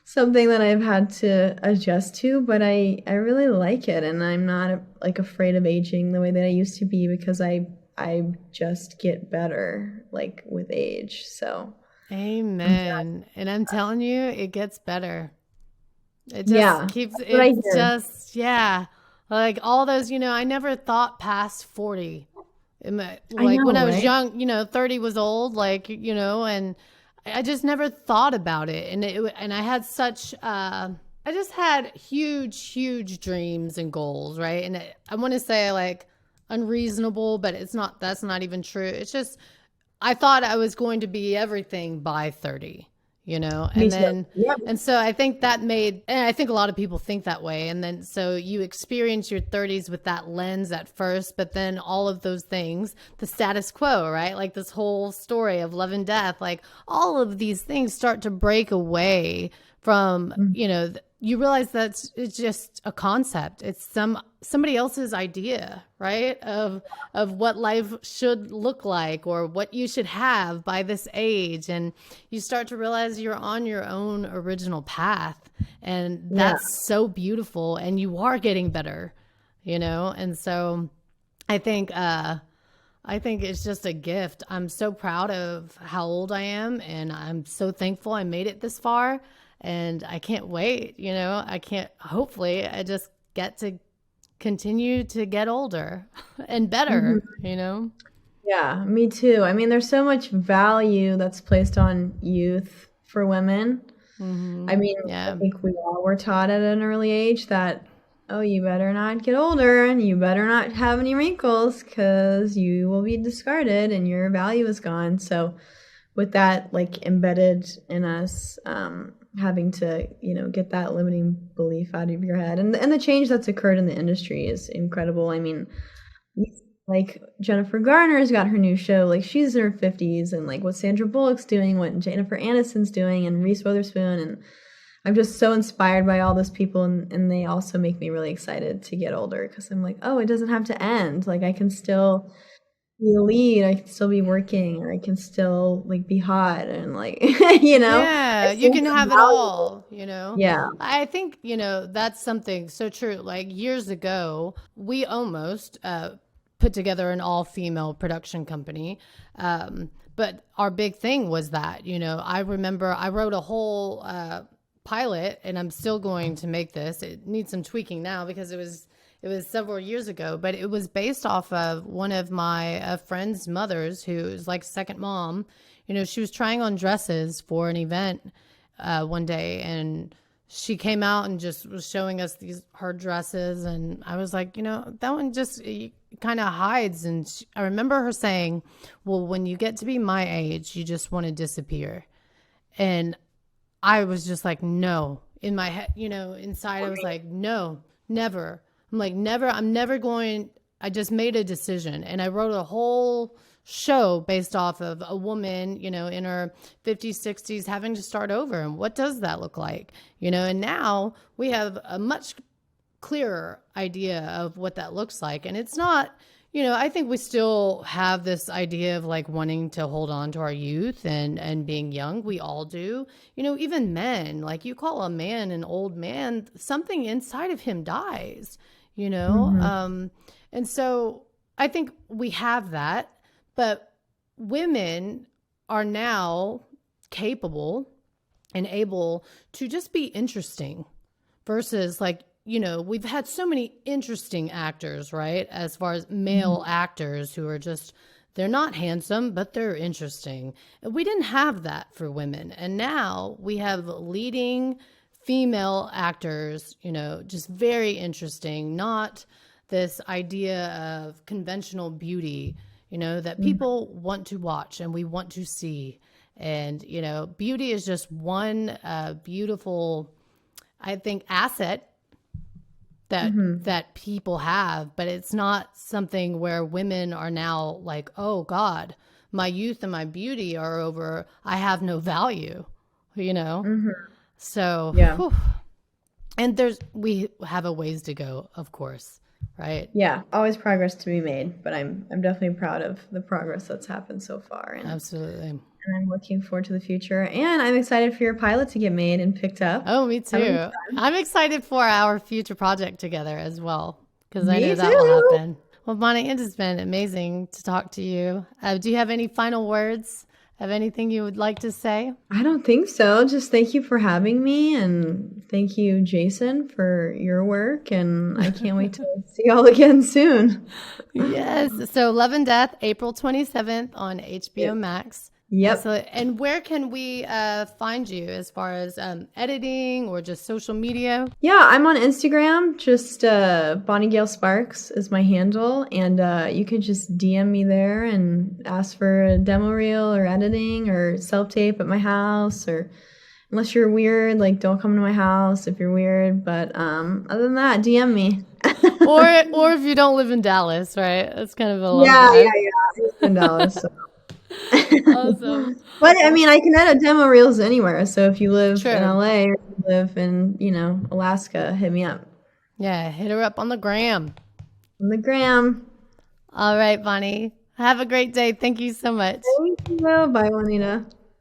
Speaker 1: something that I've had to adjust to, but I really like it, and I'm not like afraid of aging the way that I used to be, because I just get better like with age. So
Speaker 2: amen. And I'm telling you, it gets better. It just keeps like all those, you know, I never thought past 40. Like when I was young, you know, 30 was old, like, you know, and I just never thought about it. And I had such, I just had huge dreams and goals, right? And I want to say like unreasonable, but that's not even true. It's just, I thought I was going to be everything by 30. You know, and so I think and I think a lot of people think that way. And then, so you experience your 30s with that lens at first, but then all of those things, the status quo, right? Like this whole story of love and death, like all of these things start to break away from, you know, you realize that it's just a concept. It's somebody else's idea, right? Of what life should look like, or what you should have by this age. And you start to realize you're on your own original path, and that's so beautiful, and you are getting better, you know? And so I think it's just a gift. I'm so proud of how old I am, and I'm so thankful I made it this far. And I can't wait, you know, hopefully I just get to continue to get older and better, you know?
Speaker 1: Yeah, me too. I mean, there's so much value that's placed on youth for women. I mean, I think we all were taught at an early age that, oh, you better not get older, and you better not have any wrinkles, because you will be discarded and your value is gone. So with that like embedded in us, having to, you know, get that limiting belief out of your head, and the change that's occurred in the industry is incredible. I mean, like Jennifer Garner's got her new show, like she's in her 50s, and like what Sandra Bullock's doing, what Jennifer Aniston's doing, and Reese Witherspoon, and I'm just so inspired by all those people, and they also make me really excited to get older, because I'm like, oh, it doesn't have to end. Like I can still be a lead, I can still be working, I can still like be hot, and like you know,
Speaker 2: you can have it all, you know. I think, you know, that's something so true. Like years ago, we almost put together an all-female production company, but our big thing was that, you know, I remember I wrote a whole pilot, and I'm still going to make this. It needs some tweaking now because it was several years ago, but it was based off of one of my friend's mothers, who's like second mom. You know, she was trying on dresses for an event one day, and she came out and just was showing us her dresses. And I was like, you know, that one just kind of hides. And I remember her saying, well, when you get to be my age, you just want to disappear. And I was just like, no. In my head, you know, inside I was like, no, never. I'm like, never, I'm never going. I just made a decision, and I wrote a whole show based off of a woman, you know, in her 50s, 60s having to start over. And what does that look like? You know, and now we have a much clearer idea of what that looks like. And it's not, you know, I think we still have this idea of like wanting to hold on to our youth and being young. We all do. You know, even men, like you call a man an old man, something inside of him dies, you know? And so I think we have that, but women are now capable and able to just be interesting versus like, you know, we've had so many interesting actors, right? As far as male actors who are just, they're not handsome, but they're interesting. We didn't have that for women. And now we have leading female actors, you know, just very interesting, not this idea of conventional beauty, you know, that people want to watch and we want to see. And, you know, beauty is just one beautiful, I think, asset that people have, but it's not something where women are now like, oh God, my youth and my beauty are over. I have no value, you know? So,
Speaker 1: Yeah.
Speaker 2: and we have a ways to go, of course. Right.
Speaker 1: Yeah. Always progress to be made, but I'm definitely proud of the progress that's happened so far. And
Speaker 2: absolutely.
Speaker 1: And I'm looking forward to the future. And I'm excited for your pilot to get made and picked up.
Speaker 2: Oh, me too. I'm excited for our future project together as well, because I know that
Speaker 1: too.
Speaker 2: will happen. Well, Bonnie, it has been amazing to talk to you. Do you have any final words of anything you would like to say?
Speaker 1: I don't think so. Just thank you for having me. And thank you, Jason, for your work. And I can't wait to see y'all again soon.
Speaker 2: Yes. So Love and Death, April 27th on HBO Max.
Speaker 1: Yep.
Speaker 2: So, and where can we find you as far as editing or just social media?
Speaker 1: Yeah, I'm on Instagram. Just Bonnie Gayle Sparks is my handle. And you could just DM me there and ask for a demo reel or editing or self-tape at my house. Or unless you're weird, like don't come to my house if you're weird. But other than that, DM me.
Speaker 2: or if you don't live in Dallas, right? That's kind of a long
Speaker 1: Yeah.
Speaker 2: drive.
Speaker 1: I live in Dallas. So.
Speaker 2: Awesome.
Speaker 1: But I mean, I can edit demo reels anywhere. So if you live
Speaker 2: True.
Speaker 1: in LA or you live in, you know, Alaska, hit me up.
Speaker 2: Yeah, hit her up on the gram.
Speaker 1: On the gram.
Speaker 2: All right, Bonnie. Have a great day. Thank you so much.
Speaker 1: Thank you. Bye, Wanetah.